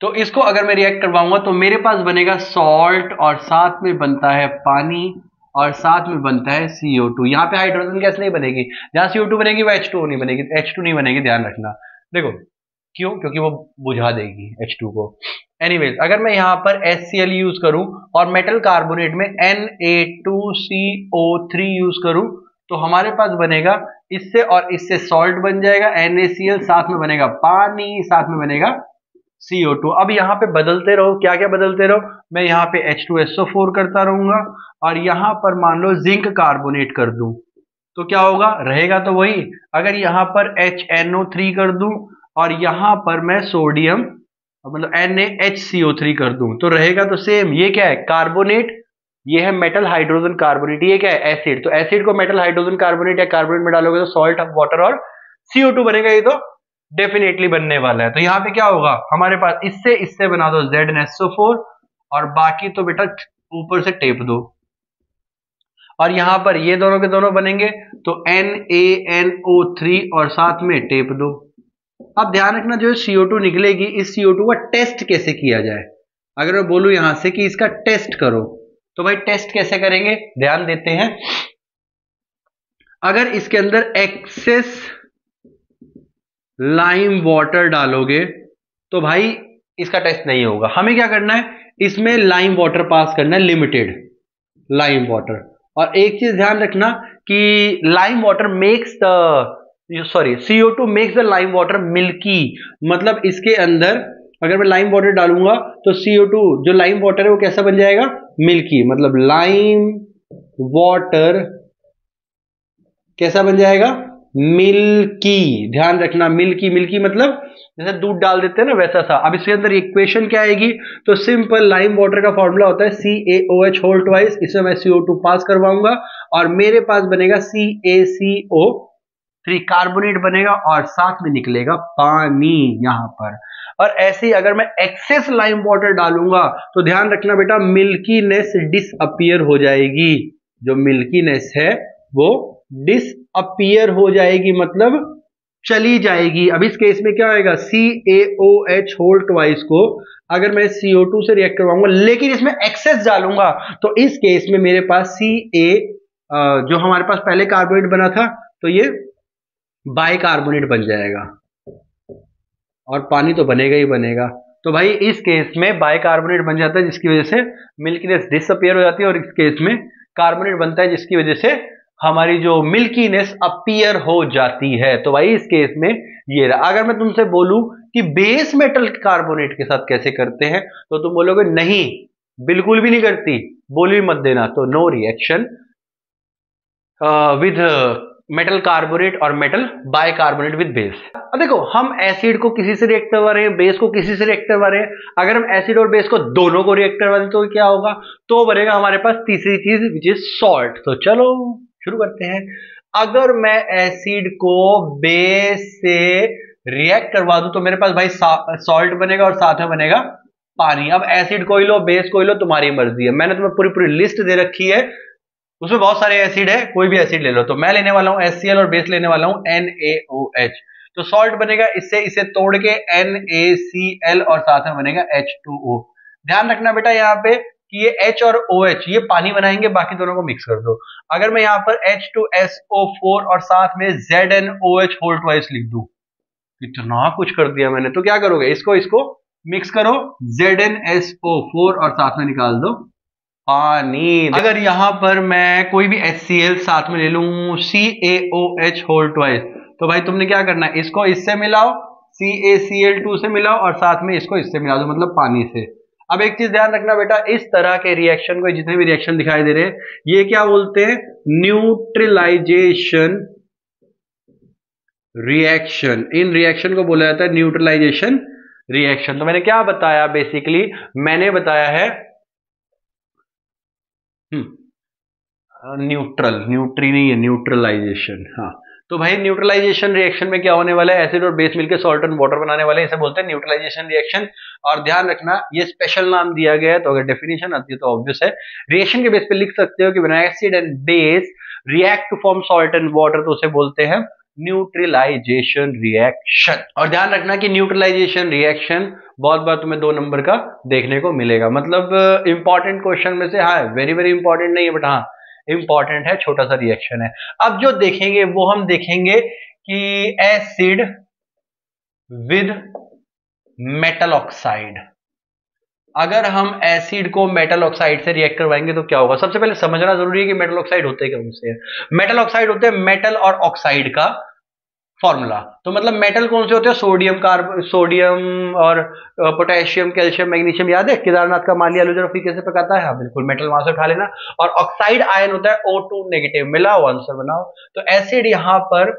तो इसको अगर मैं रिएक्ट करवाऊंगा तो मेरे पास बनेगा सॉल्ट और साथ में बनता है पानी और साथ में बनता है CO2। यहां पे हाइड्रोजन गैस नहीं बनेगी, जहां CO2 बनेगी वो H2 नहीं बनेगी, H2 नहीं बनेगी, ध्यान रखना। देखो क्यों, क्योंकि वो बुझा देगी H2 को। एनीवेज अगर मैं यहां पर HCl यूज करूं और मेटल कार्बोनेट में Na2CO3 यूज करूं तो हमारे पास बनेगा इससे और इससे सॉल्ट बन जाएगा NaCl, साथ में बनेगा पानी, साथ में बनेगा CO2। अब यहां पे बदलते रहो, क्या क्या बदलते रहो, मैं यहां पे H2SO4 करता रहूंगा और यहां पर मान लो जिंक कार्बोनेट कर दूं तो क्या होगा, रहेगा तो वही। अगर यहां पर HNO3 कर दूं और यहां पर मैं सोडियम मतलब NaHCO3 कर दूं तो रहेगा तो सेम। ये क्या है, कार्बोनेट, ये है मेटल हाइड्रोजन कार्बोनेट, ये क्या है, एसिड। तो एसिड को मेटल हाइड्रोजन कार्बोनेट या कार्बोनेट में डालोगे तो सॉल्ट, वाटर और CO2 बनेगा। ये तो डेफिनेटली बनने वाला है। तो यहां पे क्या होगा हमारे पास, इससे इससे बना दो ZnSO4 और बाकी तो बेटा ऊपर से टेप दो और यहां पर ये दोनों के दोनों बनेंगे तो NaNO3 और साथ में टेप दो। अब ध्यान रखना जो CO2 निकलेगी, इस CO2 का टेस्ट कैसे किया जाए। अगर मैं बोलूं यहां से कि इसका टेस्ट करो तो भाई टेस्ट कैसे करेंगे, ध्यान देते हैं। अगर इसके अंदर एक्सेस लाइम वाटर डालोगे तो भाई इसका टेस्ट नहीं होगा। हमें क्या करना है, इसमें लाइम वाटर पास करना है, लिमिटेड लाइम वाटर। और एक चीज ध्यान रखना कि lime water makes the CO2 makes the lime water milky. मतलब इसके अंदर अगर मैं लाइम वाटर डालूंगा तो CO2 जो लाइम वाटर है वो कैसा बन जाएगा, मिल्की। मतलब लाइम वाटर कैसा बन जाएगा, मिल्की। ध्यान रखना मिल्की, मिल्की मतलब जैसे दूध डाल देते हैं ना वैसा सा। अब इसके अंदर इक्वेशन क्या आएगी, तो सिंपल लाइम वाटर का फॉर्मूला होता है CaOH होल ट्वाइस, इसमें मैं CO2 पास करवाऊंगा और मेरे पास बनेगा CaCO3 कार्बोनेट बनेगा और साथ में निकलेगा पानी यहां पर। और ऐसे ही अगर मैं एक्सेस लाइम वाटर डालूंगा तो ध्यान रखना बेटा मिल्कीनेस डिसअपियर हो जाएगी। जो मिल्कीनेस है वो डिसअपियर हो जाएगी, मतलब चली जाएगी। अब इस केस में क्या होगा, CaOH होल ट्वाइस को अगर मैं CO2 से रिएक्ट करवाऊंगा लेकिन इसमें एक्सेस डालूंगा तो इस केस में मेरे पास जो हमारे पास पहले कार्बोनेट बना था तो ये बाइकार्बोनेट बन जाएगा और पानी तो बनेगा ही बनेगा। तो भाई इस केस में बाइकार्बोनेट बन जाता है जिसकी वजह से मिल्कीनेस डिसअपियर हो जाती है और इस केस में कार्बोनेट बनता है जिसकी वजह से हमारी जो मिल्कीनेस अपीयर हो जाती है। तो भाई इस केस में ये रहा। अगर मैं तुमसे बोलूं कि बेस मेटल कार्बोनेट के साथ कैसे करते हैं तो तुम बोलोगे नहीं बिल्कुल भी नहीं करती, बोल भी मत देना। तो no reaction with metal carbonate और मेटल बाइकार्बोनेट विद बेस। अब देखो हम एसिड को किसी से रिएक्ट करवा रहे हैं, बेस को किसी से रिएक्ट करवा रहे हैं। अगर हम एसिड और बेस को दोनों को रिएक्ट करवा दें तो क्या होगा, तो बनेगा हमारे पास तीसरी चीज विच इज सॉल्ट। तो चलो शुरू करते हैं। अगर मैं एसिड को बेस से रिएक्ट करवा दूं तो मेरे पास भाई सॉल्ट बनेगा और साथ में बनेगा पानी। अब एसिड को ही लो बेस को ही लो, तुम्हारी मर्जी है। मैंने तुम्हें पूरी पूरी लिस्ट दे रखी है, उसमें बहुत सारे एसिड है, कोई भी एसिड ले लो। तो मैं लेने वाला हूं HCl और बेस लेने वाला हूं NaOH। तो सॉल्ट बनेगा इससे, इसे तोड़ के NaCl और साथ में बनेगा H2O। ध्यान रखना बेटा यहाँ पे कि ये H और OH ये पानी बनाएंगे, बाकी दोनों को मिक्स कर दो। अगर मैं यहाँ पर H2SO4 और साथ में ZnOH होल ट्वाइस लिख दूं, इतना कुछ कर दिया मैंने, तो क्या करोगे, इसको इसको मिक्स करो, ZnSO4 और साथ में निकाल दो पानी। अगर यहां पर मैं कोई भी HCl साथ में ले लूं, CaOH होल ट्वाइस, तो भाई तुमने क्या करना है, इसको इससे मिलाओ, CaCl2 से मिलाओ और साथ में इसको इससे मिला दो, मतलब पानी से। अब एक चीज ध्यान रखना बेटा, इस तरह के रिएक्शन को, जितने भी रिएक्शन दिखाई दे रहे हैं, ये क्या बोलते हैं, न्यूट्रलाइजेशन रिएक्शन। इन रिएक्शन को बोला जाता है न्यूट्रलाइजेशन रिएक्शन। तो मैंने क्या बताया, बेसिकली मैंने बताया है न्यूट्री नहीं है, न्यूट्रलाइजेशन। हाँ, तो भाई न्यूट्रलाइजेशन रिएक्शन में क्या होने वाला है, एसिड और बेस मिलकर सॉल्ट एंड वाटर बनाने वाले हैं, इसे बोलते हैं न्यूट्रलाइजेशन रिएक्शन। और ध्यान रखना ये स्पेशल नाम दिया गया है, तो अगर डेफिनेशन आती है तो ऑब्वियस है, रिएक्शन के बेस पे लिख सकते हो कि when acid and base react to form salt and water, तो उसे बोलते हैं न्यूट्रलाइजेशन रिएक्शन। और ध्यान रखना कि न्यूट्रलाइजेशन रिएक्शन बहुत बार तुम्हें 2 नंबर का देखने को मिलेगा, मतलब इंपॉर्टेंट क्वेश्चन में से, हाँ वेरी वेरी इंपॉर्टेंट नहीं है बट हाँ इंपॉर्टेंट है, छोटा सा रिएक्शन है। अब जो देखेंगे वो हम देखेंगे कि एसिड विद मेटल ऑक्साइड, अगर हम एसिड को मेटल ऑक्साइड से रिएक्ट करवाएंगे तो क्या होगा। सबसे पहले समझना जरूरी है कि मेटल ऑक्साइड होते क्या उनसे है। मेटल ऑक्साइड होते हैं मेटल और ऑक्साइड का फॉर्मूला। तो मतलब मेटल कौन से होते हैं, सोडियम और पोटेशियम, कैल्शियम, मैग्नीशियम। याद है केदारनाथ का माली आलू जरा कैसे पकाता है, हाँ बिल्कुल, मेटल वहां से उठा लेना। और ऑक्साइड आयन होता है O2 नेगेटिव, मिलाओ आंसर बनाओ। तो एसिड यहां पर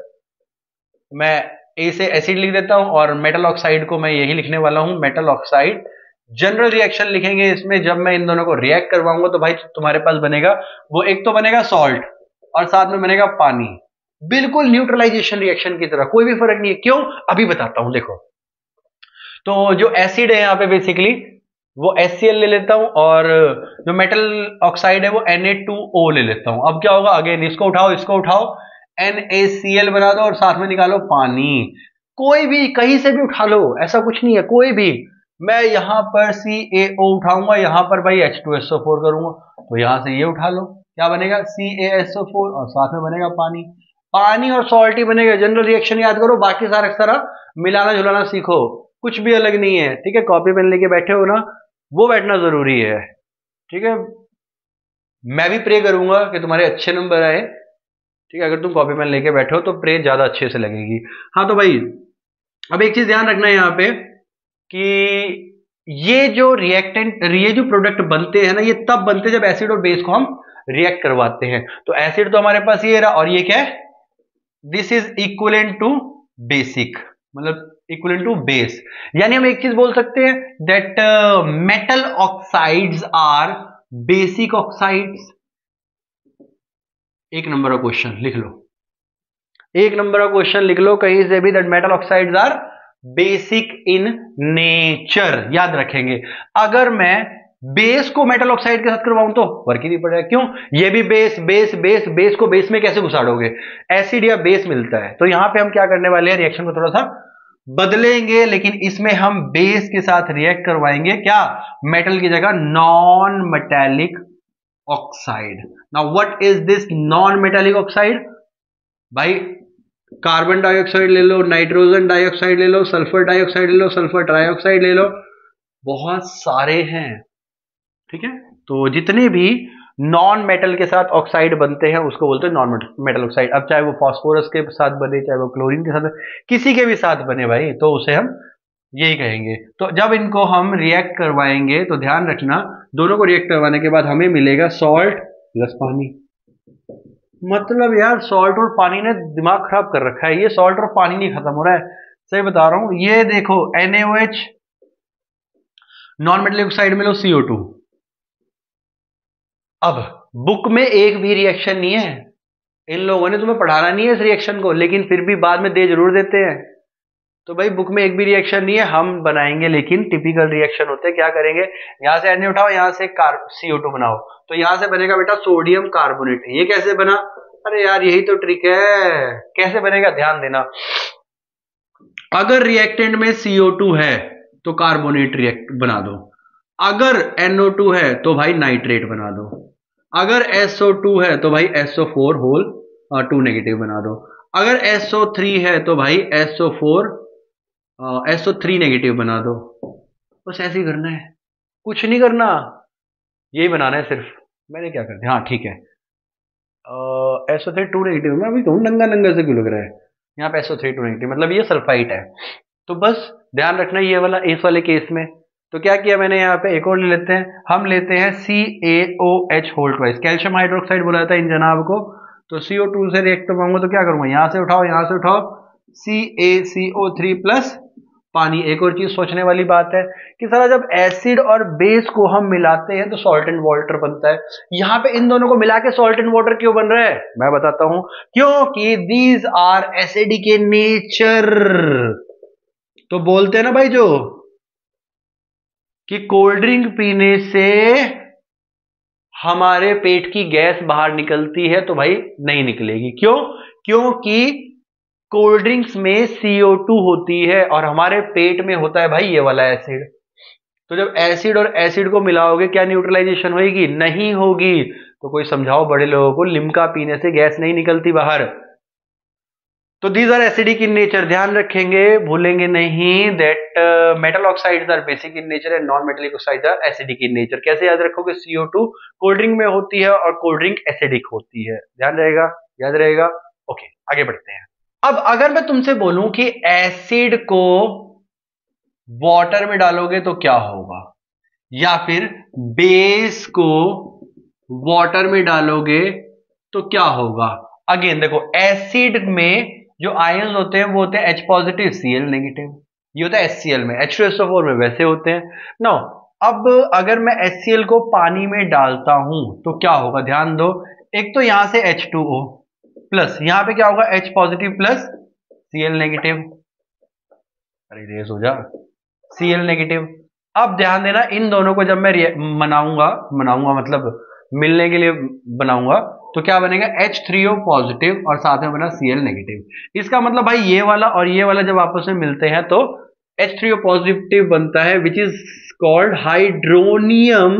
मैं ए से एसिड लिख देता हूं और मेटल ऑक्साइड को मैं यही लिखने वाला हूं, मेटल ऑक्साइड। जनरल रिएक्शन लिखेंगे इसमें, जब मैं इन दोनों को रिएक्ट करवाऊंगा तो भाई तुम्हारे पास बनेगा वो, एक तो बनेगा सॉल्ट और साथ में बनेगा पानी, बिल्कुल न्यूट्रलाइजेशन रिएक्शन की तरह, कोई भी फर्क नहीं है। क्यों, अभी बताता हूं। देखो, तो जो एसिड है यहां पे बेसिकली वो HCl ले लेता हूं और जो मेटल ऑक्साइड है वो Na2O ले लेता हूं। अब क्या होगा, अगेन इसको उठाओ, NaCl बना दो और साथ में निकालो पानी। कोई भी कहीं से भी उठा लो, ऐसा कुछ नहीं है, कोई भी। मैं यहां पर CaO उठाऊंगा, यहां पर भाई H2SO4 करूंगा, तो यहां से ये उठा लो, क्या बनेगा, CaSO4 और साथ में बनेगा पानी। पानी और सॉल्ट ही बनेगा। जनरल रिएक्शन याद करो, बाकी सारा मिलाना झुलाना सीखो, कुछ भी अलग नहीं है, ठीक है। कॉपी पेन लेके बैठे हो ना, वो बैठना जरूरी है, ठीक है। मैं भी प्रे करूंगा कि तुम्हारे अच्छे नंबर आए, ठीक है। अगर तुम कॉपी पेन लेके बैठे हो तो प्रे ज्यादा अच्छे से लगेगी। हाँ तो भाई अब एक चीज ध्यान रखना है यहाँ पे कि ये जो रिएक्टेंट, ये जो प्रोडक्ट बनते हैं ना, ये तब बनते हैं जब एसिड और बेस को हम रिएक्ट करवाते हैं। तो एसिड तो हमारे पास ये रहा, और ये क्या है, this is equivalent to basic, मतलब इक्विवेलेंट टू बेस। यानी हम एक चीज बोल सकते हैं that metal oxides are basic oxides. एक नंबर का क्वेश्चन लिख लो, एक नंबर का क्वेश्चन लिख लो कहीं से भी, that metal oxides are basic in nature. याद रखेंगे, अगर मैं बेस को मेटल ऑक्साइड के साथ करवाऊं तो फर्क ही नहीं पड़ेगा। क्यों, ये भी बेस को बेस में कैसे घुसाड़ोगे, एसिड या बेस मिलता है। तो यहां पे हम क्या करने वाले हैं, रिएक्शन को थोड़ा सा बदलेंगे, लेकिन इसमें हम बेस के साथ रिएक्ट करवाएंगे, क्या, मेटल की जगह non metallic oxide. Now what is this non metallic oxide, भाई कार्बन डाइऑक्साइड ले लो, नाइट्रोजन डाइऑक्साइड ले लो, सल्फर डाइऑक्साइड ले लो, सल्फर ट्राइऑक्साइड ले लो, बहुत सारे हैं, ठीक है। तो जितने भी नॉन मेटल के साथ ऑक्साइड बनते हैं उसको बोलते हैं नॉन मेटल ऑक्साइड। अब चाहे वो फास्फोरस के साथ बने, चाहे वो क्लोरीन के साथ, किसी के भी साथ बने भाई, तो उसे हम यही कहेंगे। तो जब इनको हम रिएक्ट करवाएंगे तो ध्यान रखना, दोनों को रिएक्ट करवाने के बाद हमें मिलेगा सॉल्ट प्लस पानी। मतलब यार सॉल्ट और पानी ने दिमाग खराब कर रखा है, ये सॉल्ट और पानी नहीं खत्म हो रहा है, सही बता रहा हूं। ये देखो NaOH, नॉन मेटलिक ऑक्साइड में लो CO2। अब बुक में एक भी रिएक्शन नहीं है, इन लोगों ने तुम्हें पढ़ाना नहीं है इस रिएक्शन को, लेकिन फिर भी बाद में दे जरूर देते हैं। तो भाई बुक में एक भी रिएक्शन नहीं है, हम बनाएंगे, लेकिन टिपिकल रिएक्शन होते हैं। क्या करेंगे, यहां से Na उठाओ, यहां से CO2 बनाओ, तो यहां से बनेगा बेटा सोडियम कार्बोनेट। ये कैसे बना, अरे यार यही तो ट्रिक है, कैसे बनेगा ध्यान देना। अगर रिएक्टेंट में CO2 है तो कार्बोनेट रिएक्ट बना दो, अगर NO2 है तो भाई नाइट्रेट बना दो, अगर SO2 है तो भाई SO4 होल 2 नेगेटिव बना दो, अगर SO3 है तो भाई SO3 नेगेटिव बना दो। बस ऐसे ही करना है, कुछ नहीं करना, यही बनाना है सिर्फ। मैंने क्या कर दिया, हाँ ठीक है। SO3 2 नेगेटिव, मैं अभी कहूँ नंगा नंगा से क्यों लग रहा है, यहाँ पे SO3 2 नेगेटिव मतलब ये सल्फाइट है। तो बस ध्यान रखना ये वाला, इस वाले केस में तो क्या किया मैंने, यहाँ पे एक और ले लेते हैं, हम लेते हैं CaOH whole twice, calcium hydroxide बोला जाता है इन जनाब को। तो CO2 से रिएक्ट करवाऊंगा तो क्या करूंगा, यहां से उठाओ यहां से उठाओ, CaCO3 प्लस पानी। एक और चीज सोचने वाली बात है कि सारा जब एसिड और बेस को हम मिलाते हैं तो सॉल्ट एंड वाटर बनता है। यहां पे इन दोनों को मिला के सॉल्ट एंड वाटर क्यों बन रहा है, मैं बताता हूं, क्योंकि these are acidic in nature. तो बोलते हैं ना भाई जो कि कोल्ड ड्रिंक पीने से हमारे पेट की गैस बाहर निकलती है, तो भाई नहीं निकलेगी। क्यों, क्योंकि कोल्ड ड्रिंक्स में CO2 होती है और हमारे पेट में होता है भाई ये वाला एसिड। तो जब एसिड और एसिड को मिलाओगे क्या न्यूट्रलाइजेशन होगी, नहीं होगी। तो कोई समझाओ बड़े लोगों को, लिम्का पीने से गैस नहीं निकलती बाहर। तो these are acidic in nature, ध्यान रखेंगे, भूलेंगे नहीं that metal oxides are basic in nature and non metallic oxides are acidic in nature. कैसे याद रखोगे, CO2 कोल्ड ड्रिंक में होती है और कोल्ड ड्रिंक एसिडिक होती है, ध्यान रहेगा, याद रहेगा। ओके आगे बढ़ते हैं। अब अगर मैं तुमसे बोलूं कि एसिड को वाटर में डालोगे तो क्या होगा, या फिर बेस को वाटर में डालोगे तो क्या होगा। अगेन देखो, एसिड में जो आयंस होते हैं वो होते हैं H पॉजिटिव Cl नेगेटिव, ये होता है HCl में, H2SO4 में वैसे होते हैं। नो, अब अगर मैं HCl को पानी में डालता हूं तो क्या होगा, ध्यान दो, एक तो यहां से H2O प्लस यहां पे क्या होगा H positive plus Cl negative, अरे रेस हो जा, Cl नेगेटिव। अब ध्यान देना, इन दोनों को जब मैं बनाऊंगा बनाऊंगा मतलब मिलने के लिए बनाऊंगा तो क्या बनेगा, H3O पॉजिटिव और साथ में बना Cl नेगेटिव। इसका मतलब भाई ये वाला और ये वाला जब आपस में मिलते हैं तो H3O पॉजिटिव बनता है, which is called hydronium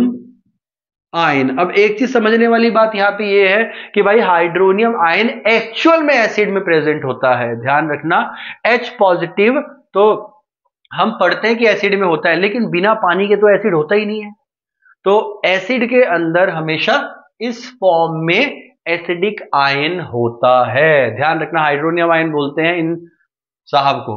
ion. अब एक चीज समझने वाली बात यहां पे ये है कि भाई हाइड्रोनियम आयन एक्चुअल में एसिड में प्रेजेंट होता है, ध्यान रखना। H पॉजिटिव तो हम पढ़ते हैं कि एसिड में होता है, लेकिन बिना पानी के तो एसिड होता ही नहीं है। तो एसिड के अंदर हमेशा इस फॉर्म में एसिडिक आयन होता है, ध्यान रखना, हाइड्रोनियम आयन बोलते हैं इन साहब को।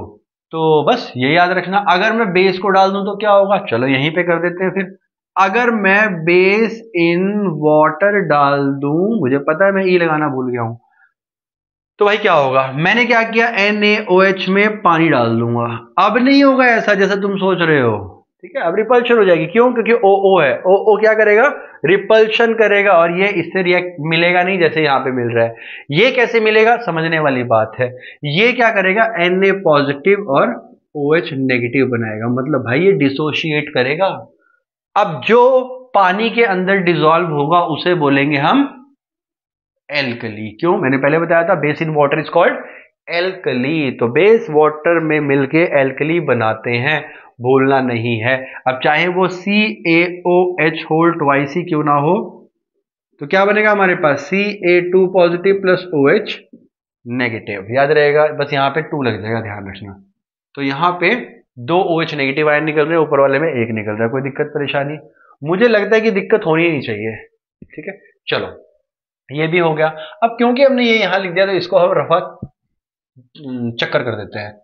तो बस ये याद रखना। अगर मैं बेस को डाल दूं तो क्या होगा, चलो यहीं पे कर देते हैं फिर। अगर मैं बेस इन वाटर डाल दूं, मुझे पता है मैं ई लगाना भूल गया हूं, तो भाई क्या होगा, मैंने क्या किया, NaOH में पानी डाल दूंगा। अब नहीं होगा ऐसा जैसा तुम सोच रहे हो, ठीक है, अब रिपल्शन हो जाएगी। क्यों, क्योंकि OO है, OO क्या करेगा, रिपल्शन करेगा, और ये इससे रिएक्ट मिलेगा नहीं जैसे यहां पे मिल रहा है। ये कैसे मिलेगा, समझने वाली बात है। ये क्या करेगा, Na पॉजिटिव और OH नेगेटिव बनाएगा, मतलब भाई ये डिसोशिएट करेगा। अब जो पानी के अंदर डिसॉल्व होगा उसे बोलेंगे हम एल्कली। क्यों, मैंने पहले बताया था base in water is called alkali. तो बेस वाटर में मिलके एल्कली बनाते हैं, भूलना नहीं है। अब चाहे वो CaOH होल ट्वाइस ही क्यों ना हो, तो क्या बनेगा हमारे पास, Ca2 positive plus OH negative, याद रहेगा। बस यहां पे 2 लग जाएगा, ध्यान रखना। तो यहां पे 2 OH नेगेटिव आयन निकल रहे हैं, ऊपर वाले में 1 निकल रहा है। कोई दिक्कत परेशानी, मुझे लगता है कि दिक्कत होनी ही नहीं चाहिए, ठीक है। चलो ये भी हो गया। अब क्योंकि हमने ये यहां लिख दिया तो इसको हम रफा चक्कर कर देते हैं,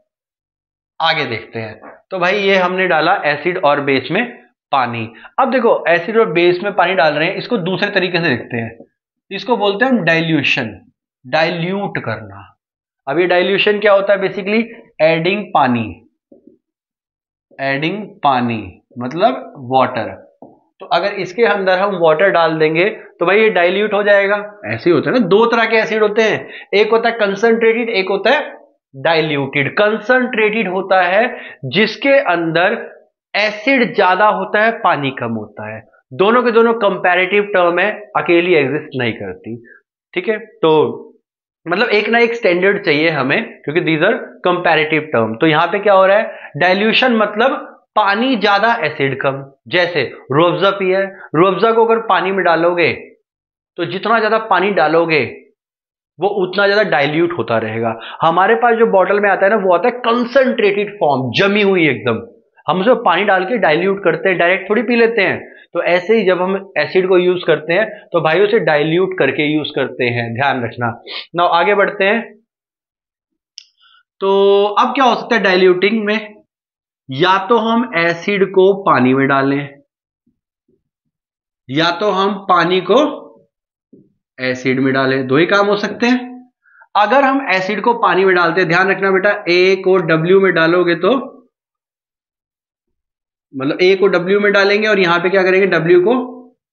आगे देखते हैं। तो भाई ये हमने डाला एसिड और बेस में पानी। अब देखो एसिड और बेस में पानी डाल रहे हैं, इसको दूसरे तरीके से देखते हैं, इसको बोलते हैं हम डाइल्यूशन, डाइल्यूट करना। अब ये डाइल्यूशन क्या होता है, बेसिकली एडिंग पानी, एडिंग पानी मतलब वाटर। तो अगर इसके अंदर हम वाटर डाल देंगे तो भाई ये डाइल्यूट हो जाएगा। ऐसे ही होता है ना, 2 तरह के एसिड होते हैं, एक होता है कंसंट्रेटेड, एक होता है डाइल्यूटेड। कंसंट्रेटेड होता है जिसके अंदर एसिड ज्यादा होता है, पानी कम होता है। दोनों के दोनों कंपैरेटिव टर्म है, अकेली एग्जिस्ट नहीं करती, ठीक है। तो मतलब एक ना एक स्टैंडर्ड चाहिए हमें, क्योंकि दीज आर कंपैरेटिव टर्म। तो यहां पे क्या हो रहा है, डाइल्यूशन मतलब पानी ज्यादा एसिड कम। जैसे रूअफ़ज़ा पिया है, रूअफ़ज़ा को अगर पानी में डालोगे तो जितना ज्यादा पानी डालोगे वो उतना ज्यादा डाइल्यूट होता रहेगा। हमारे पास जो बॉटल में आता है ना, वो आता है कंसंट्रेटेड फॉर्म, जमी हुई एकदम। हम उसमें पानी डाल के डाइल्यूट करते हैं, डायरेक्ट थोड़ी पी लेते हैं। तो ऐसे ही जब हम एसिड को यूज करते हैं तो भाई उसे डाइल्यूट करके यूज करते हैं, ध्यान रखना। नाउ आगे बढ़ते हैं। तो अब क्या हो सकता है डाइल्यूटिंग में? या तो हम एसिड को पानी में डालें, या तो हम पानी को एसिड में डालें, दो ही काम हो सकते हैं। अगर हम एसिड को पानी में डालते हैं, ध्यान रखना बेटा, ए को डब्ल्यू में डालोगे तो मतलब ए को डब्ल्यू में डालेंगे और यहां पे क्या करेंगे, डब्ल्यू को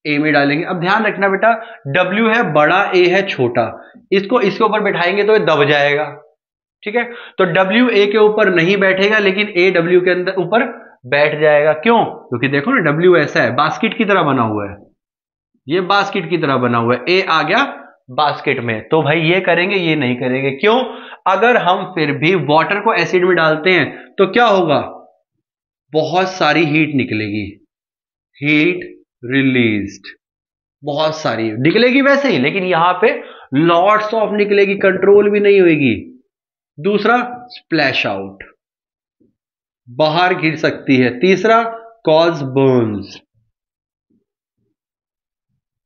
ए में डालेंगे। अब ध्यान रखना बेटा, डब्ल्यू है बड़ा, ए है छोटा, इसको इसके ऊपर बैठाएंगे तो ये दब जाएगा, ठीक है। तो डब्ल्यू ए के ऊपर नहीं बैठेगा, लेकिन ए डब्ल्यू के अंदर ऊपर बैठ जाएगा। क्यों? क्योंकि देखो ना, डब्ल्यू ऐसा है, बास्केट की तरह बना हुआ है, ये बास्केट की तरह बना हुआ है, ए आ गया बास्केट में। तो भाई ये करेंगे, ये नहीं करेंगे। क्यों? अगर हम फिर भी वाटर को एसिड में डालते हैं तो क्या होगा, बहुत सारी हीट निकलेगी, हीट रिलीज्ड, बहुत सारी निकलेगी वैसे ही, लेकिन यहां पे लॉट्स ऑफ निकलेगी, कंट्रोल भी नहीं होगी। दूसरा, स्प्लैश आउट, बाहर गिर सकती है। तीसरा, कॉज बर्न्स।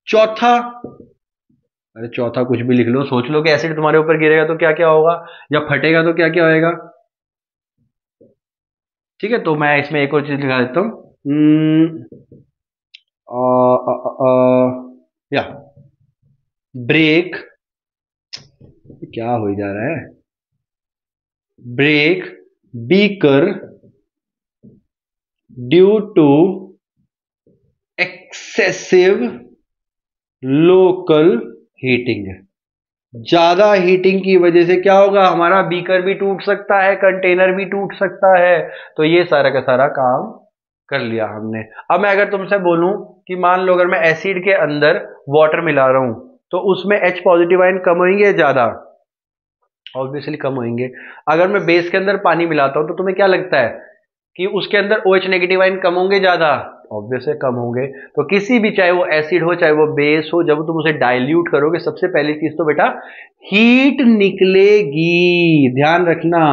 चौथा, अरे चौथा कुछ भी लिख लो, सोच लो कि एसिड तुम्हारे ऊपर गिरेगा तो क्या क्या होगा, या फटेगा तो क्या क्या होएगा। ठीक है, तो मैं इसमें एक और चीज लिखा देता हूं, या ब्रेक, क्या हो जा रहा है, break beaker due to excessive local heating. ज्यादा हीटिंग की वजह से क्या होगा, हमारा बीकर भी टूट सकता है, कंटेनर भी टूट सकता है। तो ये सारा का सारा काम कर लिया हमने। अब मैं अगर तुमसे बोलूं कि मान लो अगर मैं एसिड के अंदर वाटर मिला रहा हूं तो उसमें H पॉजिटिव आयन कम होंगे या ज्यादा? ऑब्वियसली कम होंगे। अगर मैं बेस के अंदर पानी मिलाता हूं तो तुम्हें क्या लगता है कि उसके अंदर OH नेगेटिव आयन कम होंगे ज्यादा? ऑब्वियसली कम होंगे। तो किसी भी, चाहे वो एसिड हो चाहे वो बेस हो, जब तुम उसे डाइल्यूट करोगे सबसे पहली चीज तो बेटा हीट निकलेगी, ध्यान रखना,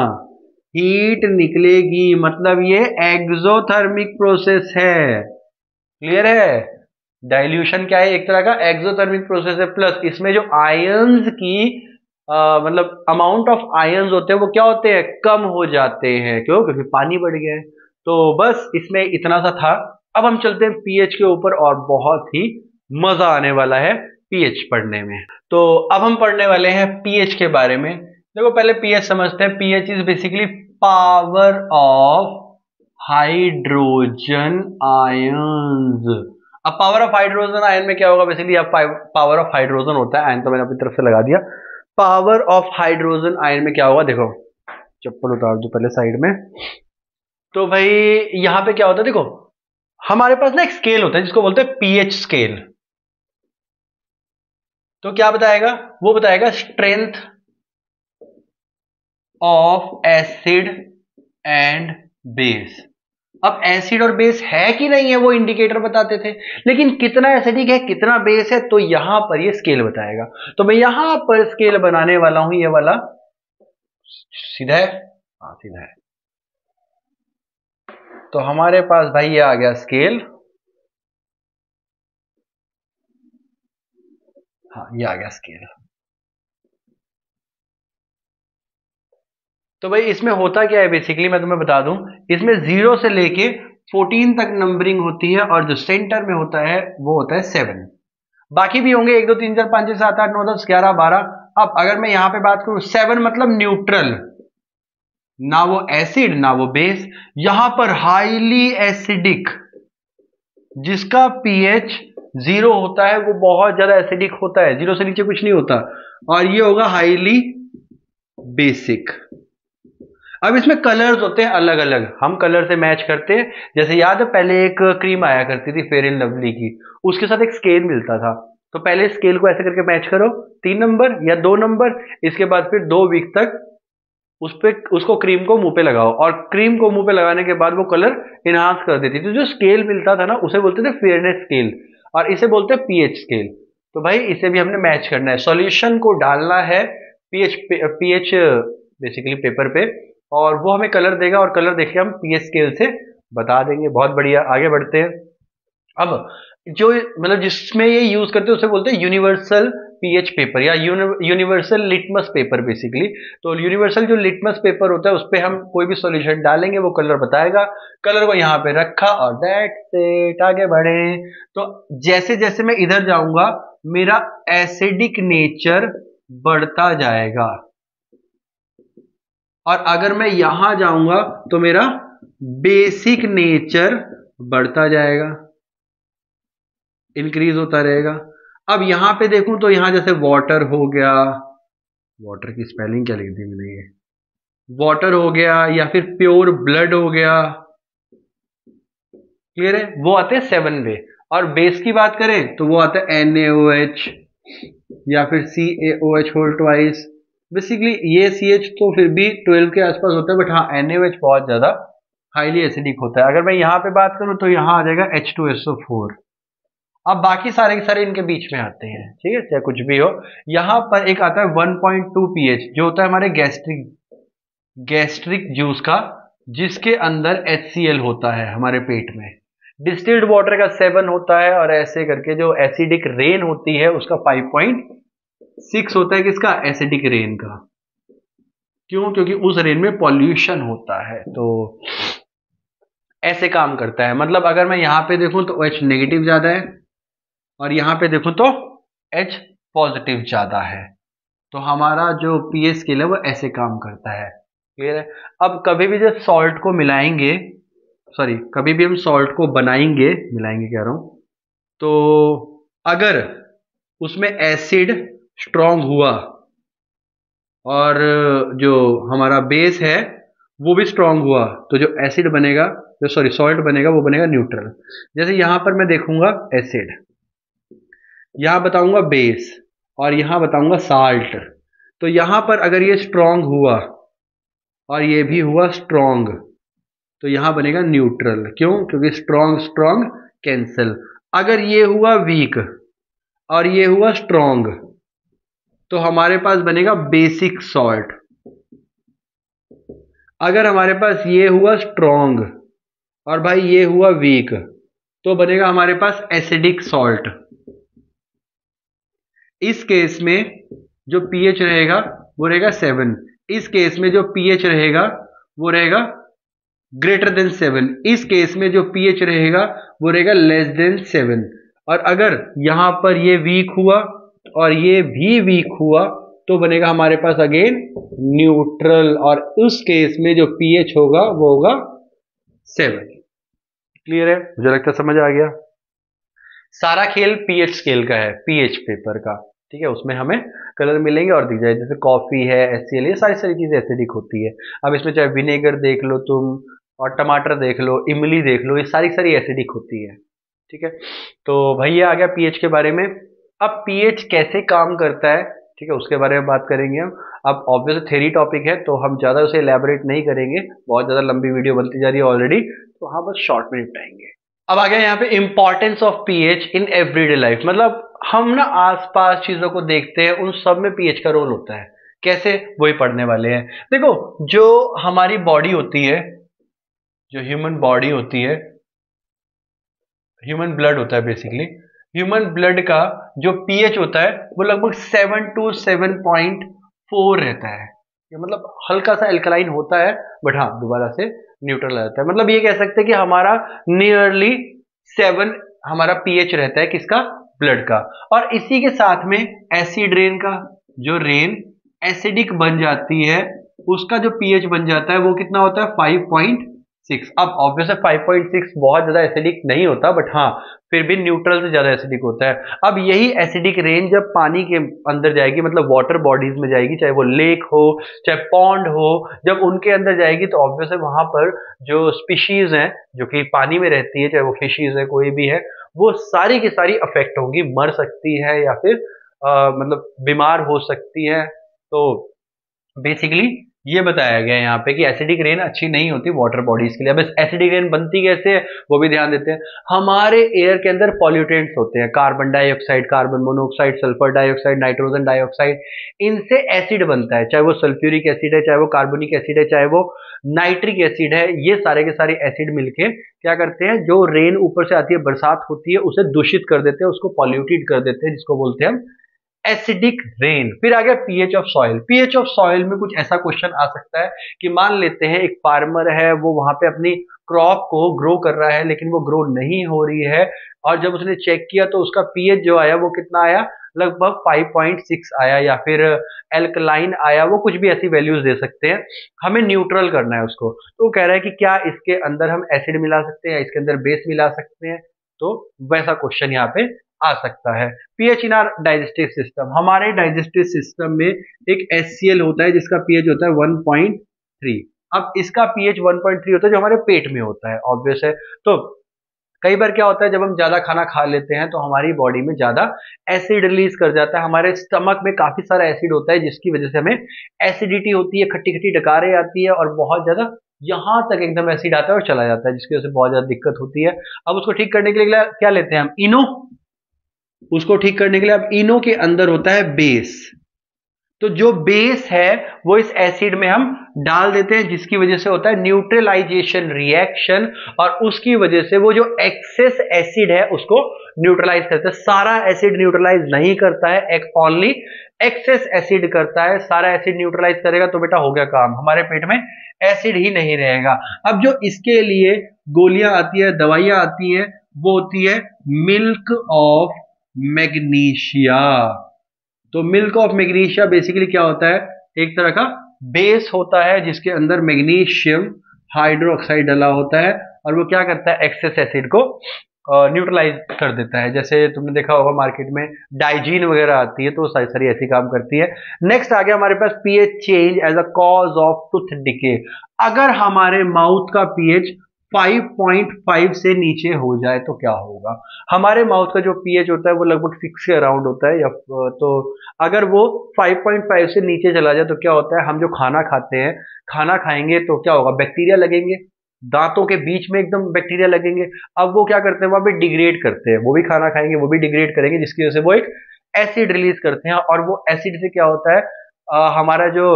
हीट निकलेगी। मतलब ये एक्सोथर्मिक प्रोसेस है, क्लियर है? डाइल्यूशन क्या है, एक तरह का एक्सोथर्मिक प्रोसेस है। प्लस इसमें जो आयंस की मतलब अमाउंट ऑफ आयंस होते हैं वो क्या होते हैं, कम हो जाते हैं। क्यों? क्योंकि पानी बढ़ गया है। तो बस इसमें इतना सा था। अब हम चलते हैं पीएच के ऊपर, और बहुत ही मजा आने वाला है पीएच पढ़ने में। तो अब हम पढ़ने वाले हैं पीएच के बारे में। देखो पहले पीएच समझते हैं। PH is basically power of hydrogen ions. अब पावर ऑफ हाइड्रोजन आयन में क्या होगा, बेसिकली अब पावर ऑफ हाइड्रोजन होता है, आयन तो मैंने अपनी तरफ से लगा दिया। पावर ऑफ हाइड्रोजन आयन में क्या होगा, देखो चप्पल उतार दो पहले साइड में। तो भाई यहां पे क्या होता है, देखो हमारे पास ना एक स्केल होता है जिसको बोलते हैं पीएच स्केल। तो क्या बताएगा, वो बताएगा strength of acid and base. अब एसिड और बेस है कि नहीं है वो इंडिकेटर बताते थे, लेकिन कितना एसिडिक है कितना बेस है तो यहां पर ये स्केल बताएगा। तो मैं यहां पर स्केल बनाने वाला हूं, ये वाला सीधा है, हाँ सीधा है। तो हमारे पास भाई ये आ गया स्केल, हाँ ये आ गया स्केल। तो भाई इसमें होता क्या है, बेसिकली मैं तुम्हें बता दूं, इसमें 0 से लेके 14 तक नंबरिंग होती है, और जो सेंटर में होता है वो होता है 7। बाकी भी होंगे 1 2 3 4 5 6 7 8 9 10 11 12। अब अगर मैं यहां पे बात करूं 7 मतलब न्यूट्रल, ना वो एसिड ना वो बेस। यहां पर हाईली एसिडिक, जिसका पीएच 0 होता है वो बहुत ज्यादा एसिडिक होता है, 0 से नीचे कुछ नहीं होता। और ये होगा हाईली बेसिक। अब इसमें कलर्स होते हैं अलग अलग, हम कलर से मैच करते हैं। जैसे याद है पहले एक क्रीम आया करती थी फेयर एंड लवली की, उसके साथ एक स्केल मिलता था। तो पहले स्केल को ऐसे करके मैच करो, 3 नंबर या 2 नंबर, इसके बाद फिर 2 वीक तक उसको क्रीम को मुंह पे लगाओ, और क्रीम को मुंह पे लगाने के बाद वो कलर इनहांस कर देती थी। तो जो स्केल मिलता था ना उसे बोलते थे फेयरनेस स्केल, और इसे बोलते हैं पीएच स्केल। तो भाई इसे भी हमने मैच करना है, सॉल्यूशन को डालना है पीएच पीएच बेसिकली पेपर पे, और वो हमें कलर देगा, और कलर देख के हम पीएच स्केल से बता देंगे। बहुत बढ़िया, आगे बढ़ते हैं। अब जो मतलब जिसमें ये यूज करते हैं उसे बोलते हैं यूनिवर्सल पीएच पेपर या यूनिवर्सल लिटमस पेपर बेसिकली। तो यूनिवर्सल जो लिटमस पेपर होता है उस पर हम कोई भी सॉल्यूशन डालेंगे, वो कलर बताएगा। कलर को यहाँ पे रखा और दैट्स इट, आगे बढ़े। तो जैसे जैसे मैं इधर जाऊंगा मेरा एसिडिक नेचर बढ़ता जाएगा, और अगर मैं यहां जाऊंगा तो मेरा बेसिक नेचर बढ़ता जाएगा, इंक्रीज होता रहेगा। अब यहां पे देखूं तो यहां जैसे वाटर हो गया, वाटर की स्पेलिंग क्या लिख दी मैंने, ये वाटर हो गया, या फिर प्योर ब्लड हो गया, क्लियर है, वो आते हैं 7 वे। और बेस की बात करें तो वो आता है NaOH या फिर CaOH होल ट्वाइस। बेसिकली ये CH तो फिर भी 12 के आसपास होता है, बट हाँ NaOH बहुत ज्यादा हाईली एसिडिक होता है। अगर मैं यहाँ पे बात करूं तो यहाँ आ जाएगा H2SO4। अब बाकी सारे के सारे इनके बीच में आते हैं, ठीक है, चाहे कुछ भी हो। यहां पर एक आता है 1.2 pH जो होता है हमारे गैस्ट्रिक जूस का, जिसके अंदर HCl होता है हमारे पेट में। डिस्टिल्ड वाटर का 7 होता है, और ऐसे करके जो एसिडिक रेन होती है उसका 5.6 होता है। किसका? एसिडिक रेन का। क्यों? क्योंकि उस रेन में पॉल्यूशन होता है। तो ऐसे काम करता है। मतलब अगर मैं यहां पे देखूं तो H नेगेटिव ज्यादा है, और यहां पे देखूं तो H पॉजिटिव ज्यादा है। तो हमारा जो पीएच स्केल है वो ऐसे काम करता है, क्लियर है। अब कभी भी जब सॉल्ट को मिलाएंगे, सॉरी कभी भी हम सॉल्ट को बनाएंगे, मिलाएंगे कह रहा हूं, तो अगर उसमें एसिड स्ट्रांग हुआ और जो हमारा बेस है वो भी स्ट्रांग हुआ, तो जो एसिड बनेगा, जो सॉरी सॉल्ट बनेगा, वो बनेगा न्यूट्रल। जैसे यहां पर मैं देखूंगा एसिड, यहां बताऊंगा बेस, और यहां बताऊंगा साल्ट। तो यहां पर अगर ये स्ट्रांग हुआ और ये भी हुआ स्ट्रांग, तो यहां बनेगा न्यूट्रल। क्यों? क्योंकि स्ट्रांग स्ट्रांग कैंसिल। अगर ये हुआ वीक और ये हुआ स्ट्रांग, तो हमारे पास बनेगा बेसिक सॉल्ट। अगर हमारे पास ये हुआ स्ट्रांग और भाई ये हुआ वीक, तो बनेगा हमारे पास एसिडिक सॉल्ट। इस केस में जो पीएच रहेगा वो रहेगा 7। इस केस में जो पीएच रहेगा वो रहेगा ग्रेटर देन 7। इस केस में जो पीएच रहेगा वो रहेगा लेस देन 7। और अगर यहां पर ये वीक हुआ और ये भी वीक हुआ, तो बनेगा हमारे पास अगेन न्यूट्रल, और उस केस में जो पीएच होगा वो होगा 7। क्लियर है? मुझे लगता है समझ आ गया। सारा खेल पीएच स्केल का है, पीएच पेपर का, ठीक है। उसमें हमें कलर मिलेंगे और दिख जाए, जैसे कॉफी है, HCl, ये सारी सारी चीजें एसिडिक होती है। अब इसमें चाहे विनेगर देख लो तुम, और टमाटर देख लो, इमली देख लो, ये सारी सारी एसिडिक होती है, ठीक है। तो भाई ये आ गया पीएच के बारे में। अब पीएच कैसे काम करता है, ठीक है, उसके बारे में बात करेंगे हम। अब ऑब्वियस थ्योरी टॉपिक है तो हम ज्यादा उसे एलैबोरेट नहीं करेंगे, बहुत ज्यादा लंबी वीडियो बनती जा रही है ऑलरेडी, तो हाँ बस शॉर्ट में निपटाएंगे। अब आ गया यहाँ पे importance of pH in everyday life. मतलब हम ना आसपास चीजों को देखते हैं, उन सब में पीएच का रोल होता है। कैसे? वही पढ़ने वाले हैं। देखो, जो हमारी बॉडी होती है, जो ह्यूमन बॉडी होती है, ह्यूमन ब्लड होता है बेसिकली, ह्यूमन ब्लड का जो पीएच होता है वो लगभग 7 to 7.4 रहता है। ये मतलब हल्का सा एल्कलाइन होता है, बट हाँ दोबारा से न्यूट्रल आ जाता है। मतलब ये कह सकते हैं कि हमारा नियरली 7 हमारा पीएच रहता है, किसका? ब्लड का। और इसी के साथ में एसिड रेन का, जो रेन एसिडिक बन जाती है उसका जो पीएच बन जाता है वो कितना होता है? 5.6। अब ऑब्वियस है 5.6 बहुत ज्यादा एसिडिक नहीं होता, बट हाँ फिर भी न्यूट्रल से ज्यादा एसिडिक होता है। अब यही एसिडिक रेन जब पानी के अंदर जाएगी, मतलब वाटर बॉडीज में जाएगी, चाहे वो लेक हो चाहे पॉन्ड हो, जब उनके अंदर जाएगी तो ऑब्वियस है वहां पर जो स्पीशीज हैं जो कि पानी में रहती है, चाहे वो फिशीज है कोई भी है, वो सारी की सारी अफेक्ट होंगी, मर सकती है या फिर मतलब बीमार हो सकती है। तो बेसिकली ये बताया गया है यहाँ पे कि एसिडिक रेन अच्छी नहीं होती वाटर बॉडीज के लिए। अब इस एसिडिक रेन बनती कैसे है वो भी ध्यान देते हैं। हमारे एयर के अंदर पॉल्यूटेंट्स होते हैं, carbon dioxide, carbon monoxide, sulphur dioxide, nitrogen dioxide, इनसे एसिड बनता है, चाहे वो सल्फ्यूरिक एसिड है, चाहे वो कार्बोनिक एसिड है, चाहे वो नाइट्रिक एसिड है। ये सारे के सारे एसिड मिलके क्या करते हैं, जो रेन ऊपर से आती है, बरसात होती है, उसे दूषित कर देते हैं, उसको पॉल्यूटेड कर देते हैं, जिसको बोलते हैं हम एसिडिक रेन। फिर आ गया pH of soil. PH of soil में कुछ ऐसा क्वेश्चन आ सकता है कि मान लेते हैं एक फार्मर है, वो वहां पे अपनी क्रॉप को ग्रो कर रहा है, लेकिन वो ग्रो नहीं हो रही है, और जब उसने चेक किया तो उसका पीएच जो आया वो कितना आया, लगभग 5.6 आया, या फिर एल्कलाइन आया, वो कुछ भी ऐसी वैल्यूज दे सकते हैं। हमें न्यूट्रल करना है उसको, तो वो कह रहा है कि क्या इसके अंदर हम एसिड मिला सकते हैं या इसके अंदर बेस मिला सकते हैं, तो वैसा क्वेश्चन यहाँ पे आ सकता है। PH in are digestive system, हमारे डाइजेस्टिव सिस्टम में एक HCl होता है जिसका पीएच होता है 1.3। अब इसका पीएच 1.3 होता है जो हमारे पेट में होता है, ऑब्वियस है। तो कई बार क्या होता है, जब हम ज्यादा खाना खा लेते हैं तो हमारी बॉडी में ज्यादा एसिड रिलीज कर जाता है, हमारे स्टमक में काफी सारा एसिड होता है, जिसकी वजह से हमें एसिडिटी होती है, खट्टी खट्टी डकारें आती है, और बहुत ज्यादा यहां तक एकदम एसिड आता है और चला जाता है, जिसकी वजह से बहुत ज्यादा दिक्कत होती है। अब उसको ठीक करने के लिए क्या लेते हैं हम, इनो। उसको ठीक करने के लिए अब इनो के अंदर होता है बेस, तो जो बेस है वो इस एसिड में हम डाल देते हैं, जिसकी वजह से होता है न्यूट्रलाइजेशन रिएक्शन, और उसकी वजह से वो जो एक्सेस एसिड है उसको न्यूट्रलाइज करता है। सारा एसिड न्यूट्रलाइज नहीं करता है, एक ओनली एक्सेस एसिड करता है। सारा एसिड न्यूट्रलाइज करेगा तो बेटा हो गया काम, हमारे पेट में एसिड ही नहीं रहेगा। अब जो इसके लिए गोलियां आती है, दवाइयां आती हैं, वो होती है मिल्क ऑफ मैग्नीशिया। तो मिल्क ऑफ मैग्नीशिया बेसिकली क्या होता है, एक तरह का बेस होता है जिसके अंदर मैग्नीशियम हाइड्रोक्साइड डला होता है, और वो क्या करता है, एक्सेस एसिड को न्यूट्रलाइज कर देता है। जैसे तुमने देखा होगा मार्केट में डाइजीन वगैरह आती है, तो सारी सारी ऐसी काम करती है। नेक्स्ट आ गया हमारे पास pH change as a cause of tooth decay. अगर हमारे माउथ का पीएच 5.5 से नीचे हो जाए तो क्या होगा। हमारे माउथ का जो पीएच होता है वो लगभग 6 के अराउंड होता है, या तो अगर वो 5.5 से नीचे चला जाए तो क्या होता है, हम जो खाना खाते हैं, खाना खाएंगे तो क्या होगा, बैक्टीरिया लगेंगे, दांतों के बीच में एकदम बैक्टीरिया लगेंगे। अब वो क्या करते हैं, वहां पे डिग्रेड करते हैं, वो भी खाना खाएंगे, वो भी डिग्रेड करेंगे, जिसकी वजह से वो एक एसिड रिलीज करते हैं, और वो एसिड से क्या होता है, हमारा जो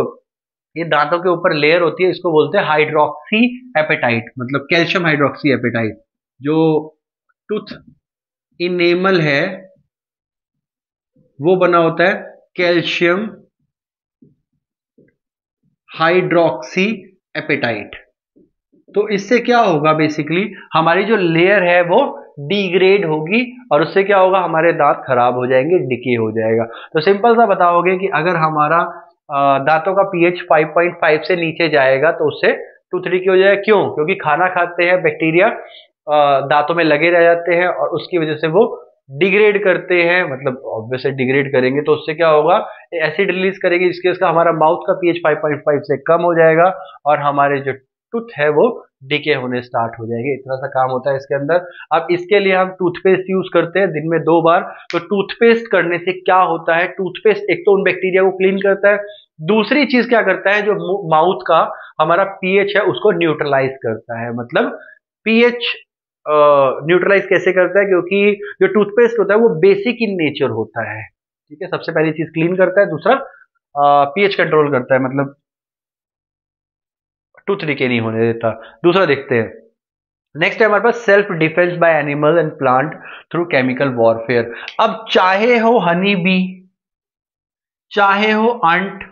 ये दांतों के ऊपर लेयर होती है, इसको बोलते हैं हाइड्रोक्सी एपेटाइट, मतलब कैल्शियम हाइड्रोक्सी एपेटाइट। जो टूथ इनेमल है वो बना होता है कैल्शियम हाइड्रोक्सी एपेटाइट। तो इससे क्या होगा, बेसिकली हमारी जो लेयर है वो डिग्रेड होगी, और उससे क्या होगा, हमारे दांत खराब हो जाएंगे, डिके हो जाएगा। तो सिंपल सा बताओगे कि अगर हमारा दांतों का पीएच 5.5 से नीचे जाएगा तो उससे टूथ डिके हो जाएगा। क्यों, क्योंकि खाना खाते हैं, बैक्टीरिया दांतों में लगे रह जाते हैं, और उसकी वजह से वो डिग्रेड करते हैं, मतलब ऑब्वियसली डिग्रेड करेंगे तो उससे क्या होगा, एसिड रिलीज करेंगे, जिसके उसका हमारा माउथ का पीएच 5.5 से कम हो जाएगा, और हमारे जो टूथ है वो डिके होने स्टार्ट हो जाएंगे। इतना सा काम होता है इसके अंदर। अब इसके लिए हम टूथपेस्ट यूज करते हैं दिन में 2 बार। तो टूथपेस्ट करने से क्या होता है, टूथपेस्ट एक तो उन बैक्टीरिया को क्लीन करता है, दूसरी चीज क्या करता है, जो माउथ का हमारा पीएच है उसको न्यूट्रलाइज करता है। मतलब पीएच न्यूट्रलाइज कैसे करता है, क्योंकि जो टूथपेस्ट होता है वो बेसिक इन नेचर होता है, ठीक है। सबसे पहली चीज क्लीन करता है, दूसरा पीएच कंट्रोल करता है, मतलब टूथ डिके नहीं होने देता। दूसरा देखते हैं, नेक्स्ट है हमारे पास self defence by animal and plant through chemical warfare. अब चाहे हो हनी बी, चाहे हो अंट,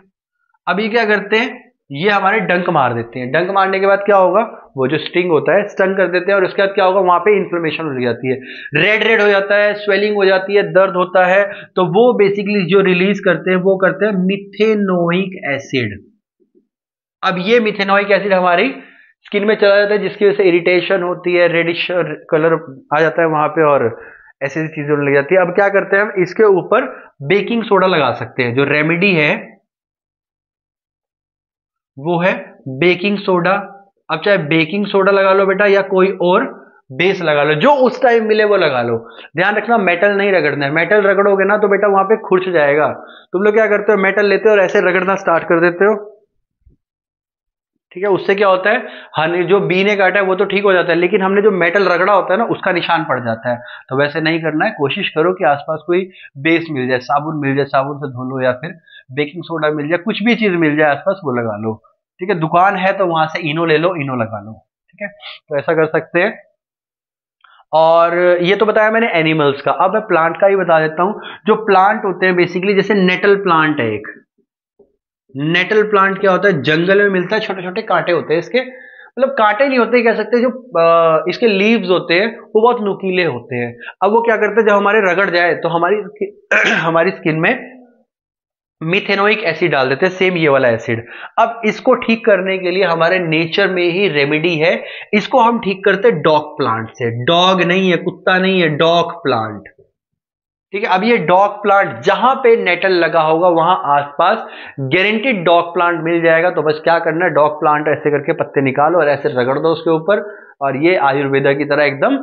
अभी क्या करते हैं, ये हमारे डंक मार देते हैं। डंक मारने के बाद क्या होगा, वो जो स्टिंग होता है स्टन कर देते हैं, और उसके बाद क्या होगा, वहां पे इन्फ्लेमेशन हो जाती है, रेड रेड हो जाता है, स्वेलिंग हो जाती है, दर्द होता है। तो वो बेसिकली जो रिलीज करते हैं वो करते हैं मिथेनोइक एसिड। अब ये मिथेनोइक एसिड हमारी स्किन में चला जाता है, जिसकी वजह से इरिटेशन होती है, रेडिश कलर आ जाता है वहां पे, और ऐसी चीजें होने लग जाती है। अब क्या करते हैं, हम इसके ऊपर बेकिंग सोडा लगा सकते हैं। जो रेमेडी है वो है बेकिंग सोडा। अब चाहे बेकिंग सोडा लगा लो बेटा, या कोई और बेस लगा लो, जो उस टाइम मिले वो लगा लो। ध्यान रखना मेटल नहीं रगड़ना है, मेटल रगड़ोगे ना तो बेटा वहां पे खुर्च जाएगा। तुम लोग क्या करते हो, मेटल लेते हो और ऐसे रगड़ना स्टार्ट कर देते हो, ठीक है, उससे क्या होता है, हने जो बी ने काटा है वो तो ठीक हो जाता है, लेकिन हमने जो मेटल रगड़ा होता है ना उसका निशान पड़ जाता है। तो वैसे नहीं करना है, कोशिश करो कि आसपास कोई बेस मिल जाए, साबुन मिल जाए, साबुन से धो लो, या फिर बेकिंग सोडा मिल जाए, कुछ भी चीज मिल जाए आसपास वो लगा लो। ठीक है, दुकान है तो वहां से इनो ले लो, इनो लगा लो। ठीक है, तो ऐसा कर सकते हैं। और ये तो बताया मैंने एनिमल्स का, अब मैं प्लांट का ही बता देता हूँ। जो प्लांट होते हैं बेसिकली, जैसे नेटल प्लांट है एक। नेटल प्लांट क्या होता है, जंगल में मिलता है, छोटे छोटे कांटे होते हैं इसके, मतलब कांटे नहीं होते कह सकते, जो इसके लीव्स होते हैं वो बहुत नुकीले होते हैं। अब वो क्या करते हैं, जब हमारे रगड़ जाए तो हमारी हमारी स्किन में मिथेनोइक एसिड डाल देते हैं, सेम ये वाला एसिड। अब इसको ठीक करने के लिए हमारे नेचर में ही रेमेडी है, इसको हम ठीक करते हैं डॉग प्लांट से। डॉग नहीं है, कुत्ता नहीं है, डॉग प्लांट। ठीक है, अब ये डॉग प्लांट जहां पे नेटल लगा होगा वहां आसपास गारंटीड डॉग प्लांट मिल जाएगा। तो बस क्या करना है, डॉग प्लांट ऐसे करके पत्ते निकालो और ऐसे रगड़ दो उसके ऊपर, और ये आयुर्वेदा की तरह एकदम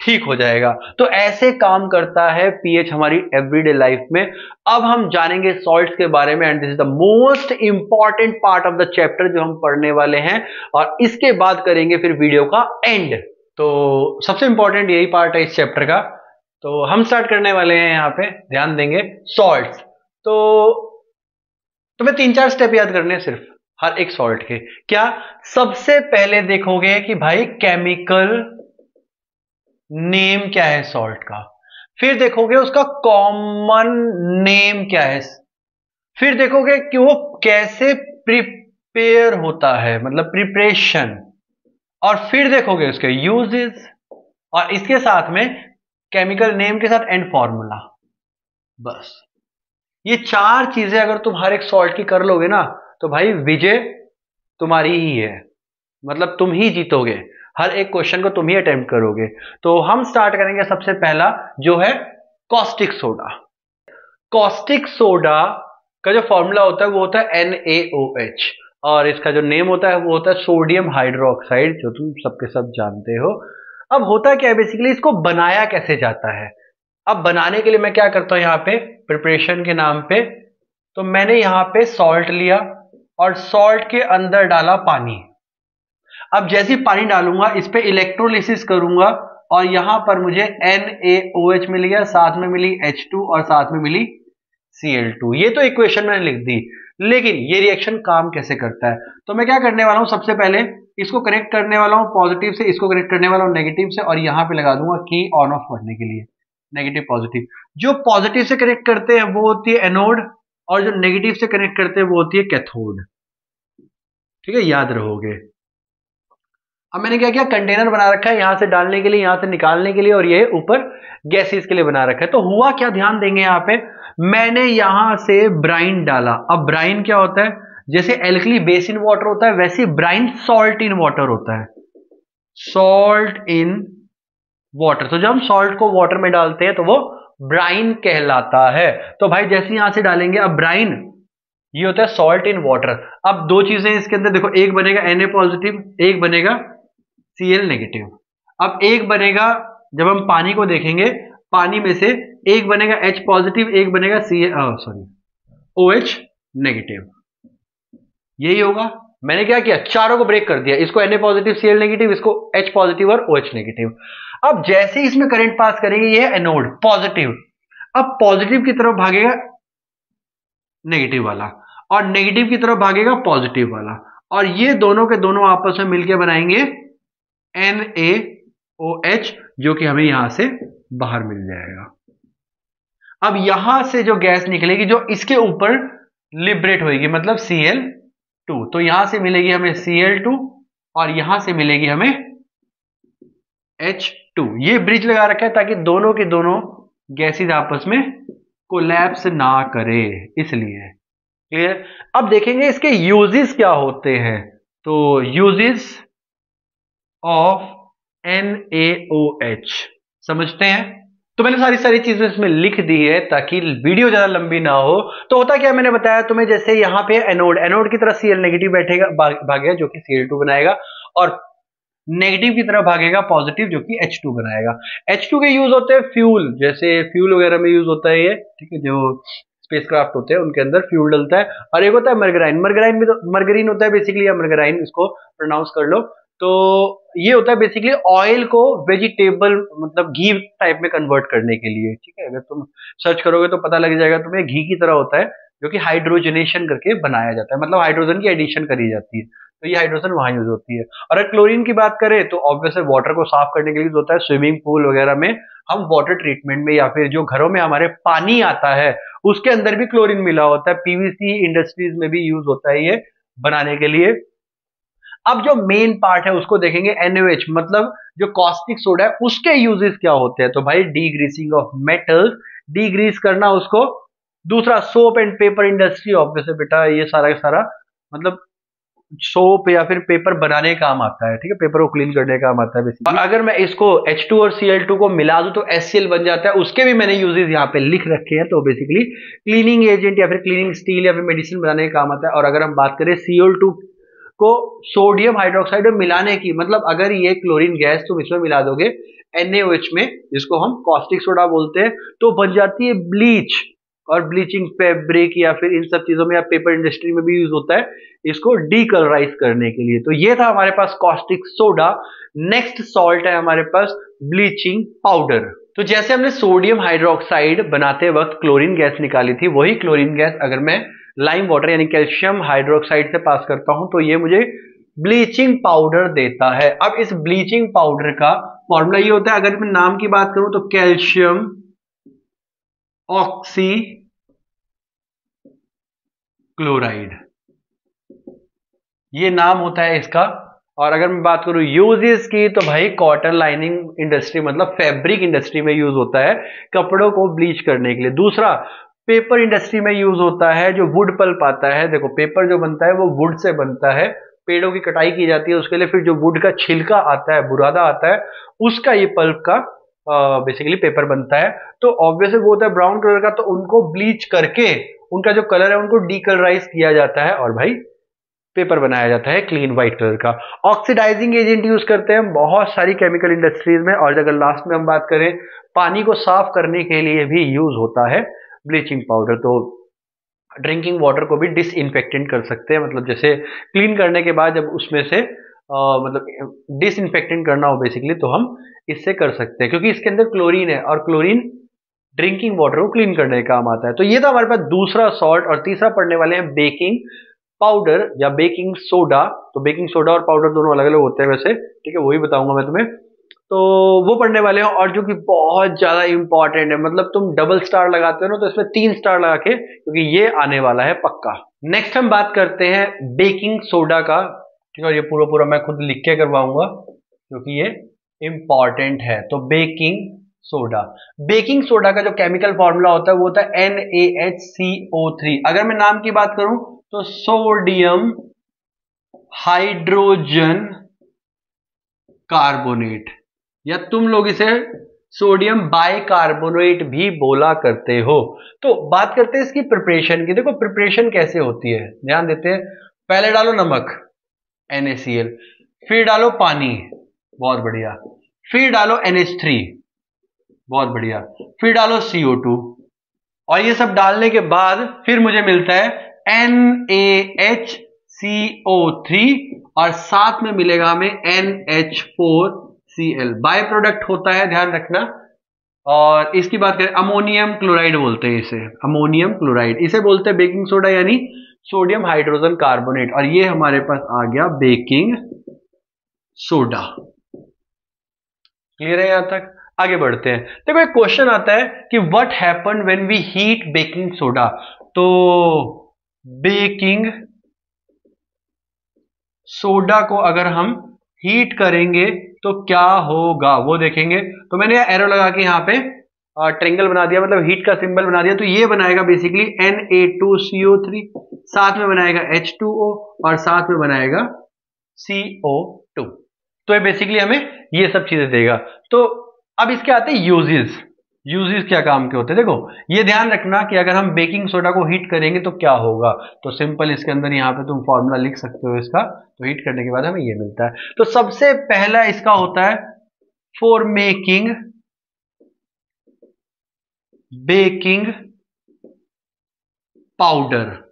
ठीक हो जाएगा। तो ऐसे काम करता है पीएच हमारी एवरीडे लाइफ में। अब हम जानेंगे सॉल्ट्स के बारे में, and this is the most important part of the chapter जो हम पढ़ने वाले हैं, और इसके बाद करेंगे फिर वीडियो का एंड। तो सबसे इंपॉर्टेंट यही पार्ट है इस चैप्टर का। तो हम स्टार्ट करने वाले हैं, यहाँ पे ध्यान देंगे सॉल्ट्स। तो तुम्हें 3-4 स्टेप याद करने हैं सिर्फ हर एक सॉल्ट के। क्या, सबसे पहले देखोगे कि भाई केमिकल नेम क्या है सॉल्ट का, फिर देखोगे उसका कॉमन नेम क्या है, फिर देखोगे कि वो कैसे प्रिपेयर होता है, मतलब प्रिपरेशन, और फिर देखोगे उसके यूजेस, और इसके साथ में केमिकल नेम के साथ एंड फॉर्मूला। बस ये 4 चीजें अगर तुम हर एक सॉल्ट की कर लोगे ना, तो भाई विजय तुम्हारी ही है, मतलब तुम ही जीतोगे, हर एक क्वेश्चन को तुम ही अटेम्प्ट करोगे। तो हम स्टार्ट करेंगे सबसे पहला, जो है कॉस्टिक सोडा। कॉस्टिक सोडा का जो फॉर्मूला होता है वो होता है NaOH, और इसका जो नेम होता है वो होता है सोडियम हाइड्रोक्साइड, जो तुम सबके सब जानते हो। अब होता क्या है बेसिकली, इसको बनाया कैसे जाता है। अब बनाने के लिए मैं क्या करता हूं, यहाँ पे प्रिपरेशन के नाम पे, तो मैंने यहाँ पे सॉल्ट लिया और सॉल्ट के अंदर डाला पानी। अब जैसे पानी डालूंगा इस पे इलेक्ट्रोलिसिस करूंगा, और यहां पर मुझे NaOH मिल गया, साथ में मिली H2 और साथ में मिली Cl2। ये तो इक्वेशन मैंने लिख दी, लेकिन ये रिएक्शन काम कैसे करता है, तो मैं क्या करने वाला हूं, सबसे पहले इसको कनेक्ट करने वाला हूं पॉजिटिव से, इसको कनेक्ट करने वाला हूं नेगेटिव से, और यहां पे लगा दूंगा की ऑन ऑफ करने के लिए, नेगेटिव पॉजिटिव। जो पॉजिटिव से कनेक्ट करते हैं वो होती है एनोड, और जो नेगेटिव से कनेक्ट करते हैं वो होती है कैथोड। ठीक है, याद रहोगे। अब मैंने क्या किया, कंटेनर बना रखा है, यहां से डालने के लिए, यहां से निकालने के लिए, और ये ऊपर गैसेस के लिए बना रखा है। तो हुआ क्या, ध्यान देंगे यहां पे, मैंने यहां से ब्राइन डाला। अब ब्राइन क्या होता है, जैसे एल्कली बेस इन वाटर होता है, वैसे ब्राइन सॉल्ट इन वाटर होता है, सॉल्ट इन वाटर। तो जब हम सॉल्ट को वाटर में डालते हैं तो वो ब्राइन कहलाता है। तो भाई जैसे यहां से डालेंगे, अब ब्राइन ये होता है सॉल्ट इन वाटर। अब दो चीजें इसके अंदर देखो, एक बनेगा Na पॉजिटिव, एक बनेगा Cl नेगेटिव। अब एक बनेगा, जब हम पानी को देखेंगे, पानी में से एक बनेगा H पॉजिटिव, एक बनेगा OH नेगेटिव, यही होगा। मैंने क्या किया, चारों को ब्रेक कर दिया, इसको Na पॉजिटिव Cl नेगेटिव, इसको H पॉजिटिव और OH नेगेटिव। अब जैसे ही इसमें करंट पास करेंगे, ये है एनोड पॉजिटिव, अब पॉजिटिव की तरफ भागेगा नेगेटिव वाला, और नेगेटिव की तरफ भागेगा पॉजिटिव वाला, और ये दोनों के दोनों आपस में मिलकर बनाएंगे NaOH, जो कि हमें यहां से बाहर मिल जाएगा। अब यहां से जो गैस निकलेगी, जो इसके ऊपर लिबरेट होगी, मतलब Cl2, तो यहां से मिलेगी हमें Cl2, और यहां से मिलेगी हमें H2। ये ब्रिज लगा रखा है ताकि दोनों के दोनों गैसेज आपस में कोलैप्स ना करे, इसलिए। क्लियर। अब देखेंगे इसके यूजेस क्या होते हैं। तो यूजेस ऑफ NaOH समझते हैं। तो मैंने सारी चीजें इसमें लिख दी है ताकि वीडियो ज्यादा लंबी ना हो। तो होता क्या, मैंने बताया तुम्हें, जैसे यहां पे एनोड की तरफ Cl नेगेटिव बैठेगा, भागेगा, जो कि Cl2 बनाएगा, और नेगेटिव की तरफ भागेगा पॉजिटिव, जो कि H2 बनाएगा। H2 के यूज होते हैं फ्यूल, जैसे फ्यूल वगैरह में यूज होता है ये, ठीक है, जो स्पेसक्राफ्ट होते हैं उनके अंदर फ्यूल डलता है। और एक होता है मरगराइन, मरगराइन भी तो मरगरीन होता है बेसिकली, या मरगराइन इसको प्रोनाउंस कर लो। तो ये होता है बेसिकली ऑयल को वेजिटेबल मतलब घी टाइप में कन्वर्ट करने के लिए, ठीक है। अगर तुम सर्च करोगे तो पता लग जाएगा तुम्हें, घी की तरह होता है जो कि हाइड्रोजनेशन करके बनाया जाता है, मतलब हाइड्रोजन की एडिशन करी जाती है, तो ये हाइड्रोजन वहां यूज होती है। और अगर क्लोरीन की बात करें तो ऑब्वियसली वाटर को साफ करने के लिए यूज होता है, स्विमिंग पूल वगैरह में हम वाटर ट्रीटमेंट में, या फिर जो घरों में हमारे पानी आता है उसके अंदर भी क्लोरीन मिला होता है, पीवीसी इंडस्ट्रीज में भी यूज होता है ये बनाने के लिए। अब जो मेन पार्ट है उसको देखेंगे, NaOH मतलब जो कॉस्टिक सोडा है उसके यूजेस क्या होते हैं। तो भाई डीग्रीसिंग ऑफ मेटल्स, डीग्रीस करना उसको। दूसरा soap and paper industry, obviously बेटा ये सारा का सारा मतलब सोप या फिर पेपर बनाने का काम आता है, ठीक है, पेपर को क्लीन करने का काम आता है बेसिकली। और अगर मैं इसको H2 और Cl2 को मिला दूं तो HCl बन जाता है, उसके भी मैंने यूजेस यहाँ पे लिख रखे हैं। तो बेसिकली क्लीनिंग एजेंट या फिर क्लीनिंग स्टील या फिर मेडिसिन बनाने का काम आता है। और अगर हम बात करें CO2 को सोडियम हाइड्रोक्साइड में मिलाने की, मतलब अगर ये क्लोरीन गैस तुम इसमें मिला दोगे NaOH में, जिसको हम कॉस्टिक सोडा बोलते हैं, तो बन जाती है ब्लीच। और ब्लीचिंग फैब्रिक या फिर इन सब चीजों में या पेपर इंडस्ट्री में भी यूज होता है इसको डीकलराइज करने के लिए। तो ये था हमारे पास कॉस्टिक सोडा। नेक्स्ट सॉल्ट है हमारे पास ब्लीचिंग पाउडर। तो जैसे हमने सोडियम हाइड्रोक्साइड बनाते वक्त क्लोरीन गैस निकाली थी, वही क्लोरीन गैस अगर मैं लाइम वाटर यानी कैल्शियम हाइड्रोक्साइड से पास करता हूं तो ये मुझे ब्लीचिंग पाउडर देता है। अब इस ब्लीचिंग पाउडर का फॉर्मूला ये होता है, अगर मैं नाम की बात करूं तो कैल्शियम ऑक्सी क्लोराइड, ये नाम होता है इसका। और अगर मैं बात करूं यूजेस की तो भाई कॉटन लाइनिंग इंडस्ट्री मतलब फैब्रिक इंडस्ट्री में यूज होता है कपड़ों को ब्लीच करने के लिए। दूसरा पेपर इंडस्ट्री में यूज होता है, जो वुड पल्प आता है, देखो पेपर जो बनता है वो वुड से बनता है, पेड़ों की कटाई की जाती है उसके लिए, फिर जो वुड का छिलका आता है, बुरादा आता है, उसका ये पल्प का बेसिकली पेपर बनता है। तो ऑब्वियसली वो होता है ब्राउन कलर का, तो उनको ब्लीच करके उनका जो कलर है उनको डीकलराइज किया जाता है और भाई पेपर बनाया जाता है क्लीन व्हाइट कलर का। ऑक्सीडाइजिंग एजेंट यूज करते हैं बहुत सारी केमिकल इंडस्ट्रीज में। और अगर लास्ट में हम बात करें पानी को साफ करने के लिए भी यूज होता है ब्लीचिंग पाउडर। तो ड्रिंकिंग वाटर को भी डिसइंफेक्टेंट कर सकते हैं, मतलब जैसे क्लीन करने के बाद जब उसमें से मतलब डिसइंफेक्टेंट करना हो बेसिकली, तो हम इससे कर सकते हैं क्योंकि इसके अंदर क्लोरीन है और क्लोरीन ड्रिंकिंग वाटर को क्लीन करने का काम आता है। तो ये था हमारे पास दूसरा सॉल्ट। और तीसरा पढ़ने वाले हैं बेकिंग पाउडर या बेकिंग सोडा। तो बेकिंग सोडा और पाउडर दोनों अलग अलग होते हैं वैसे, ठीक है, वही बताऊंगा मैं तुम्हें। तो वो पढ़ने वाले हैं, और जो कि बहुत ज्यादा इंपॉर्टेंट है, मतलब तुम डबल स्टार लगाते हो ना तो इसमें 3 स्टार लगा के, क्योंकि ये आने वाला है पक्का। नेक्स्ट हम बात करते हैं बेकिंग सोडा का, ठीक है, और ये पूरा पूरा मैं खुद लिख के करवाऊंगा क्योंकि ये इंपॉर्टेंट है। तो बेकिंग सोडा का जो केमिकल फॉर्मूला होता है वो होता है NaHCO3। अगर मैं नाम की बात करूं तो सोडियम हाइड्रोजन कार्बोनेट, या तुम लोग इसे सोडियम बाइकार्बोनेट भी बोला करते हो। तो बात करते हैं इसकी प्रिपरेशन की। देखो प्रिपरेशन कैसे होती है, ध्यान देते हैं। पहले डालो नमक NaCl, फिर डालो पानी, बहुत बढ़िया, फिर डालो NH3, बहुत बढ़िया, फिर डालो CO2, और ये सब डालने के बाद फिर मुझे मिलता है NaHCO3 और साथ में मिलेगा हमें NH4Cl, बाय प्रोडक्ट होता है, ध्यान रखना। और इसकी बात करें अमोनियम क्लोराइड बोलते हैं इसे, अमोनियम क्लोराइड इसे बोलते हैं बेकिंग सोडा यानी सोडियम हाइड्रोजन कार्बोनेट। और ये हमारे पास आ गया बेकिंग सोडा। क्लियर है यहां तक? आगे बढ़ते हैं। देखो एक क्वेश्चन आता है कि what happen when we heat baking soda. तो बेकिंग सोडा को अगर हम हीट करेंगे तो क्या होगा वो देखेंगे। तो मैंने एरो लगा के यहाँ पे ट्रेंगल बना दिया, मतलब हीट का सिंबल बना दिया। तो ये बनाएगा बेसिकली Na2CO3, साथ में बनाएगा H2O और साथ में बनाएगा CO2। तो ये बेसिकली हमें ये सब चीजें देगा। तो अब इसके आते हैं यूजेस। यूजेस क्या काम के होते हैं, देखो ये ध्यान रखना कि अगर हम बेकिंग सोडा को हीट करेंगे तो क्या होगा। तो सिंपल इसके अंदर यहाँ पे तुम फॉर्मूला लिख सकते हो इसका। तो हीट करने के बाद हमें ये मिलता है। तो सबसे पहला इसका होता है for making baking powder.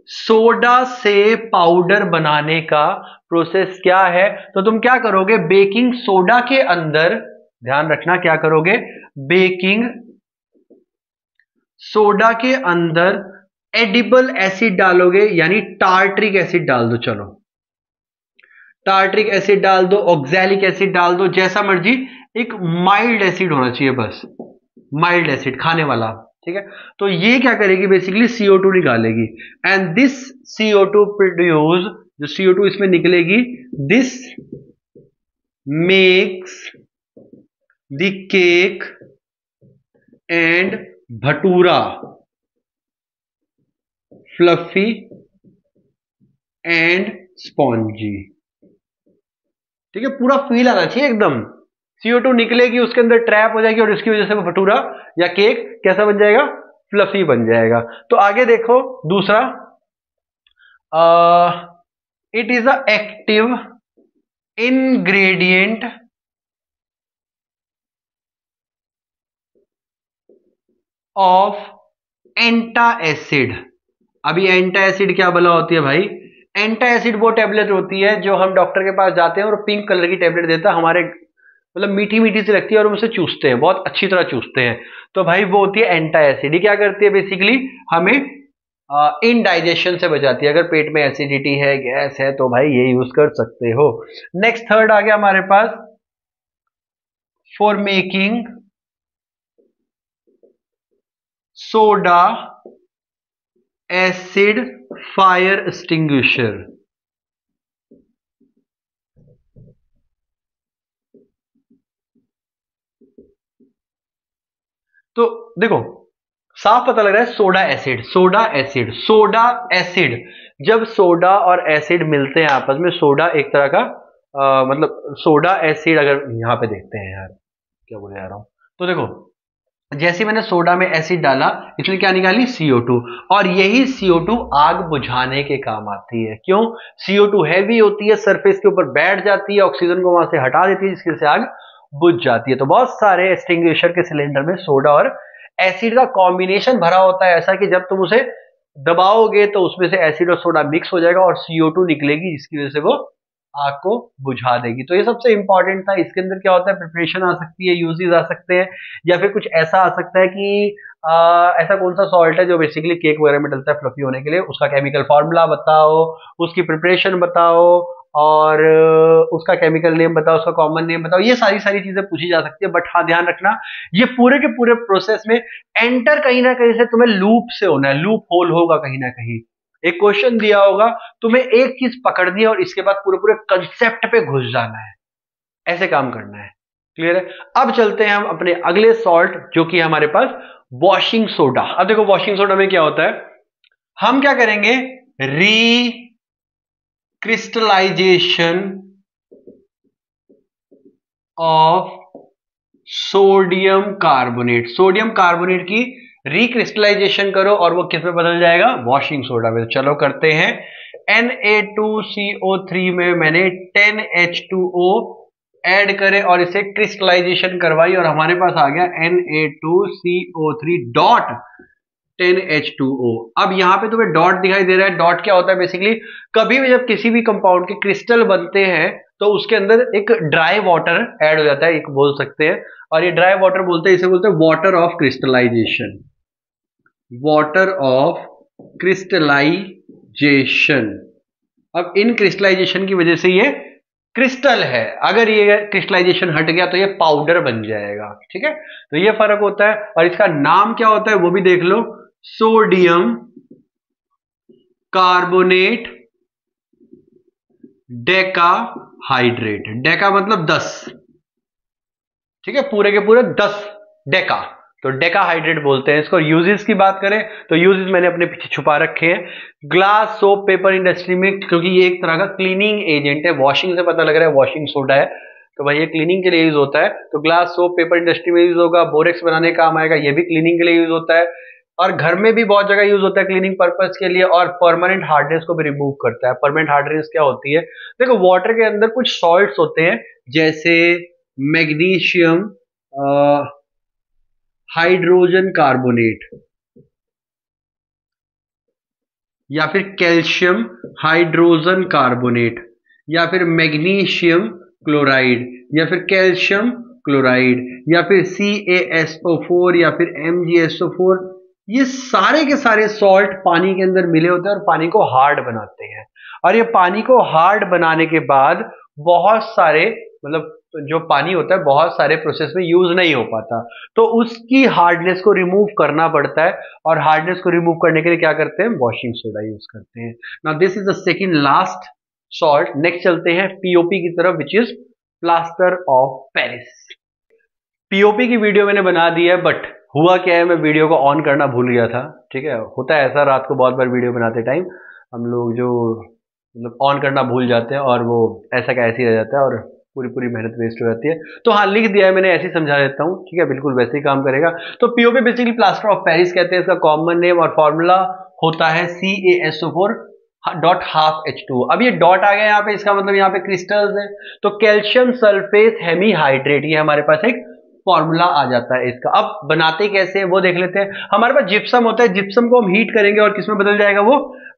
Soda से पाउडर बनाने का प्रोसेस क्या है? तो तुम क्या करोगे, बेकिंग सोडा के अंदर, ध्यान रखना क्या करोगे, बेकिंग सोडा के अंदर एडिबल एसिड डालोगे, यानी टार्ट्रिक एसिड डाल दो। चलो टार्ट्रिक एसिड डाल दो, ऑक्सैलिक एसिड डाल दो, जैसा मर्जी, एक माइल्ड एसिड होना चाहिए बस, माइल्ड एसिड खाने वाला, ठीक है। तो ये क्या करेगी, बेसिकली CO2 निकालेगी, एंड दिस CO2 प्रोड्यूस, जो CO2 इसमें निकलेगी, this makes the cake and bhatura fluffy and spongy. ठीक है, पूरा फील आना चाहिए एकदम। CO2 निकलेगी, उसके अंदर ट्रैप हो जाएगी और इसकी वजह से वो भटूरा या केक कैसा बन जाएगा, फ्लफी बन जाएगा। तो आगे देखो दूसरा, it is a active ingredient of antacid. अभी एंटा एसिड क्या भला होती है भाई? एंटा एसिड वो टेबलेट होती है जो हम डॉक्टर के पास जाते हैं और पिंक कलर की टेबलेट देता है, हमारे मतलब मीठी मीठी सी लगती है और हम उसे चूसते हैं, बहुत अच्छी तरह चूसते हैं। तो भाई वो होती है एंटा एसिड। ये क्या करती है, बेसिकली हमें इनडाइजेशन से बचाती है। अगर पेट में एसिडिटी है, गैस है, तो भाई ये यूज कर सकते हो। नेक्स्ट थर्ड आ गया हमारे पास, for making soda acid fire extinguisher. तो देखो साफ पता लग रहा है, soda acid, soda acid, soda acid. जब सोडा और एसिड मिलते हैं आपस में, सोडा एक तरह का मतलब सोडा एसिड, अगर यहां पे देखते हैं यार, क्या बोले जा रहा हूं, तो देखो जैसे मैंने सोडा में एसिड डाला, इसलिए क्या निकाली, CO2, और यही CO2 आग बुझाने के काम आती है। क्यों? CO2 हैवी होती है, सरफेस के ऊपर बैठ जाती है, ऑक्सीजन को वहां से हटा देती है, जिसकी वजह से आग बुझ जाती है। तो बहुत सारे एक्सटिंग्विशर के सिलेंडर में सोडा और एसिड का कॉम्बिनेशन भरा होता है, ऐसा कि जब तुम उसे दबाओगे तो उसमें से एसिड और सोडा मिक्स हो जाएगा और CO2 निकलेगी, जिसकी वजह से वो आग को बुझा देगी। तो ये सबसे इंपॉर्टेंट था। इसके अंदर क्या होता है, प्रिपरेशन आ सकती है, यूजेस आ सकते हैं, या फिर कुछ ऐसा आ सकता है कि ऐसा कौन सा सॉल्ट है जो बेसिकली केक वगैरह में डलता है फ्लफी होने के लिए, उसका केमिकल फॉर्मूला बताओ, उसकी प्रिपरेशन बताओ, और उसका केमिकल नेम बताओ, उसका कॉमन नेम बताओ। ये सारी सारी चीजें पूछी जा सकती है। बट हाँ ध्यान रखना, ये पूरे के पूरे प्रोसेस में एंटर कहीं ना कहीं से तुम्हें लूप से होना है, लूप होल होगा कहीं ना कहीं। एक क्वेश्चन दिया होगा, तुम्हें एक चीज पकड़नी है और इसके बाद पूरे पूरे कंसेप्ट पे घुस जाना है, ऐसे काम करना है। क्लियर है? अब चलते हैं हम अपने अगले सॉल्ट, जो कि हमारे पास वॉशिंग सोडा। अब देखो वॉशिंग सोडा में क्या होता है, हम क्या करेंगे, recrystallization of sodium carbonate. Sodium carbonate की रिक्रिस्टलाइजेशन करो और वो किस में बदल जाएगा, वॉशिंग सोडा में। चलो करते हैं। Na2CO3 में मैंने 10H2O ऐड करे और इसे क्रिस्टलाइजेशन करवाई और हमारे पास आ गया Na2CO3 डॉट 10H2O। अब यहां पे तुम्हें डॉट दिखाई दे रहा है। डॉट क्या होता है, बेसिकली कभी भी जब किसी भी कंपाउंड के क्रिस्टल बनते हैं तो उसके अंदर एक ड्राई वाटर ऐड हो जाता है, एक बोल सकते हैं, और ये ड्राई वाटर बोलते हैं, इसे बोलते हैं water of crystallization, water of crystallization. अब इन क्रिस्टलाइजेशन की वजह से ये क्रिस्टल है, अगर ये क्रिस्टलाइजेशन हट गया तो ये पाउडर बन जाएगा। ठीक है, तो ये फर्क होता है। और इसका नाम क्या होता है वो भी देख लो, sodium carbonate decahydrate. Deca मतलब 10, ठीक है, पूरे के पूरे 10 डेका, तो डेका हाइड्रेट बोलते हैं इसको। यूजेस की बात करें तो यूजेस मैंने अपने पीछे छुपा रखे हैं। ग्लास, सोप, पेपर इंडस्ट्री में, क्योंकि ये एक तरह का क्लीनिंग एजेंट है, वॉशिंग से पता लग रहा है वॉशिंग सोडा है, तो भाई ये क्लीनिंग के लिए यूज होता है। तो ग्लास, सोप, पेपर इंडस्ट्री में यूज होगा, बोरेक्स बनाने का काम आएगा, ये भी क्लीनिंग के लिए यूज होता है। और घर में भी बहुत जगह यूज होता है क्लीनिंग पर्पज के लिए, और परमानेंट हार्डनेस को भी रिमूव करता है। परमानेंट हार्डनेस क्या होती है, देखो वाटर के अंदर कुछ सॉल्ट्स होते हैं, जैसे मैग्नीशियम हाइड्रोजन कार्बोनेट, या फिर कैल्शियम हाइड्रोजन कार्बोनेट, या फिर मैग्नीशियम क्लोराइड, या फिर कैल्शियम क्लोराइड, या फिर CaSO4, या फिर MgSO4, ये सारे के सारे सॉल्ट पानी के अंदर मिले होते हैं और पानी को हार्ड बनाते हैं। और ये पानी को हार्ड बनाने के बाद बहुत सारे, मतलब जो पानी होता है बहुत सारे प्रोसेस में यूज नहीं हो पाता, तो उसकी हार्डनेस को रिमूव करना पड़ता है। और हार्डनेस को रिमूव करने के लिए क्या करते हैं, वॉशिंग सोडा यूज करते हैं। Now this is the second last salt. Next चलते हैं पीओपी की तरफ, which is plaster of Paris. POP की वीडियो मैंने बना दी है, बट हुआ क्या है, मैं वीडियो को ऑन करना भूल गया था। ठीक है, होता है ऐसा, रात को बहुत बार वीडियो बनाते टाइम हम लोग जो मतलब ऑन करना भूल जाते हैं और वो ऐसा का ऐसे ही रह जाता है और पूरी पूरी मेहनत वेस्ट हो जाती है। तो हाँ, लिख दिया है मैंने, ऐसे ही समझा देता हूँ। ठीक है, बिल्कुल वैसे ही काम करेगा। तो POP basically plaster of Paris कहते हैं, इसका कॉमन नेम और फॉर्मूला होता है CaSO4.12H2O। अब ये डॉट आ गया यहाँ पे, इसका मतलब यहाँ पे क्रिस्टल्स है। तो कैल्शियम सल्फेट हेमीहाइड्रेट, ये हमारे पास एक फॉर्मूला आ जाता है इसका। अब बनाते कैसे हैं वो देख लेते हैं। हमारे पास जिप्सम होता है, जिप्सम को हम हीट करेंगे और किसमें बदल जाएगा वो,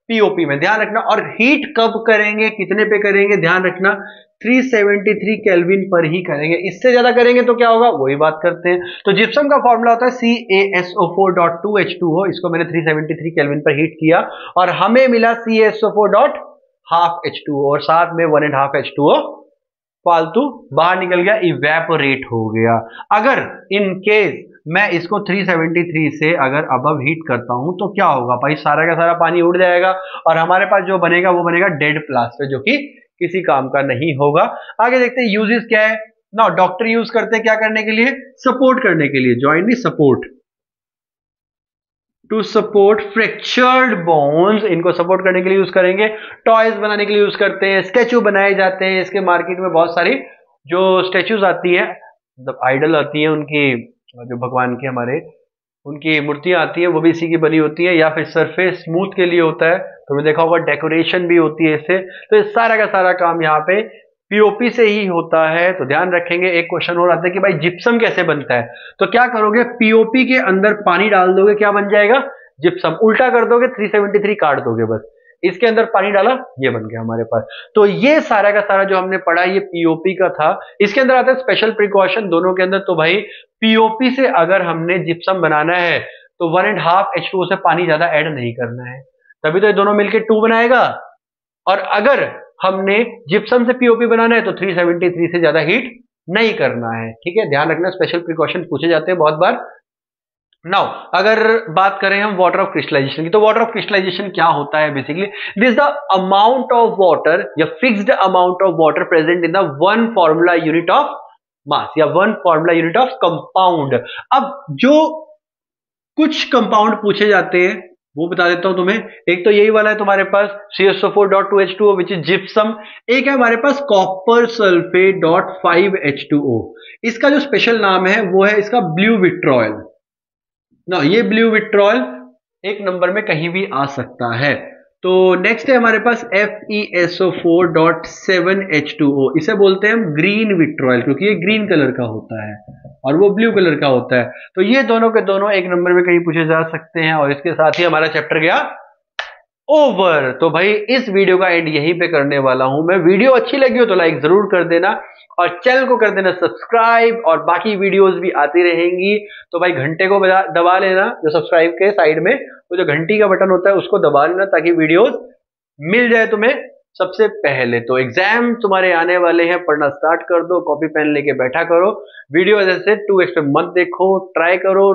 पीओपी में। ध्यान रखना, और हीट कब करेंगे, कितने पे करेंगे, ध्यान रखना 373 केल्विन पर ही करेंगे। इससे ज्यादा करेंगे तो क्या होगा, वही बात करते हैं। तो जिप्सम का फॉर्मूला होता है CaSO4.2H2O। इसको मैंने 373 केल्विन पर हीट किया और हमें मिला CaSO4.12H2O, और साथ में 1.5H2O फालतू बाहर निकल गया, इवेपोरेट हो गया। अगर इन केस मैं इसको 373 से अगर अबव हीट करता हूं तो क्या होगा भाई, सारा का सारा पानी उड़ जाएगा और हमारे पास जो बनेगा वो बनेगा डेड प्लास्टर, जो कि किसी काम का नहीं होगा। आगे देखते हैं यूजेस क्या है ना। डॉक्टर यूज करते हैं क्या करने के लिए, सपोर्ट करने के लिए, jointly support, to support fractured bones, इनको सपोर्ट करने के लिए यूज करेंगे। टॉयज बनाने के लिए यूज करते हैं, स्टैचू बनाए जाते हैं। इसके मार्केट में बहुत सारी जो स्टैचूज आती है, मतलब आइडल आती है उनकी, जो भगवान के हमारे उनकी मूर्तियां आती है, वो भी इसी की बनी होती है। या फिर सरफेस स्मूथ के लिए होता है, तो मैंने देखा होगा डेकोरेशन भी होती है इससे। तो इस सारा का सारा काम यहाँ पे पीओपी से ही होता है। तो ध्यान रखेंगे। एक क्वेश्चन और आता है कि भाई जिप्सम कैसे बनता है, तो क्या करोगे, पीओपी के अंदर पानी डाल दोगे, क्या बन जाएगा, जिप्सम। उल्टा कर दोगे, 373 काट दोगे बस, इसके अंदर पानी डाला, ये बन गया हमारे पास। तो ये सारा का सारा जो हमने पढ़ा ये पीओपी का था। इसके अंदर आता है स्पेशल प्रिकॉशन दोनों के अंदर। तो भाई पीओपी से अगर हमने जिप्सम बनाना है तो 1.5H2O से पानी ज्यादा ऐड नहीं करना है, तभी तो ये दोनों मिलकर 2 बनाएगा। और अगर हमने जिप्सम से पीओपी बनाना है तो 373 से ज्यादा हीट नहीं करना है। ठीक है, ध्यान रखना, स्पेशल प्रिकॉशन पूछे जाते हैं बहुत बार। नाउ अगर बात करें हम वाटर ऑफ क्रिस्टलाइजेशन की, तो वाटर ऑफ क्रिस्टलाइजेशन क्या होता है, basically this the amount of water या fixed amount of water present in the one formula unit of mass या one formula unit of compound. अब जो कुछ कंपाउंड पूछे जाते हैं वो बता देता हूं तुम्हें। एक तो यही वाला है तुम्हारे पास CaSO4.2H2O विच इज जिप्सम। एक है हमारे पास कॉपर सल्फेट .5H2O। इसका जो स्पेशल नाम है वो है इसका ब्लू विट्रॉयल ना। ये ब्लू विट्रॉयल एक नंबर में कहीं भी आ सकता है। तो नेक्स्ट है हमारे पास FeSO4.7H2O। इसे बोलते हैं हम ग्रीन विट्रॉयल, क्योंकि ये ग्रीन कलर का होता है और वो ब्लू कलर का होता है। तो ये दोनों के दोनों एक नंबर में कहीं पूछे जा सकते हैं। और इसके साथ ही हमारा चैप्टर गया ओवर। तो भाई इस वीडियो का एंड यहीं पे करने वाला हूं मैं। वीडियो अच्छी लगी हो तो लाइक जरूर कर देना और चैनल को कर देना सब्सक्राइब, और बाकी वीडियोस भी आती रहेंगी। तो भाई घंटे को दबा लेना, जो सब्सक्राइब के साइड में वो जो घंटी का बटन होता है उसको दबा लेना, ताकि वीडियोस मिल जाए तुम्हें सबसे पहले। तो एग्जाम तुम्हारे आने वाले हैं, पढ़ना स्टार्ट कर दो, कॉपी पेन लेके बैठा करो। वीडियो जैसे 2x पे मत देखो, ट्राई करो,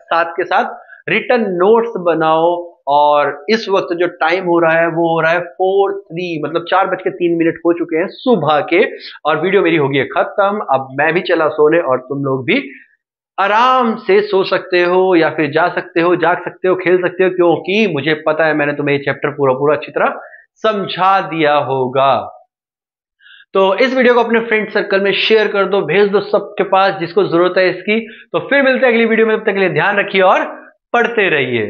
साथ के साथ रिटन नोट्स बनाओ। और इस वक्त जो टाइम हो रहा है वो हो रहा है 4:03, मतलब 4:03 हो चुके हैं सुबह के, और वीडियो मेरी होगी खत्म। अब मैं भी चला सोने और तुम लोग भी आराम से सो सकते हो या फिर जा सकते हो, जाग सकते हो, खेल सकते हो, क्योंकि मुझे पता है मैंने तुम्हें ये चैप्टर पूरा पूरा अच्छी तरह समझा दिया होगा। तो इस वीडियो को अपने फ्रेंड सर्कल में शेयर कर दो, भेज दो सबके पास जिसको जरूरत है इसकी। तो फिर मिलते हैं अगली वीडियो में, तब तक के लिए ध्यान रखिए और पढ़ते रहिए।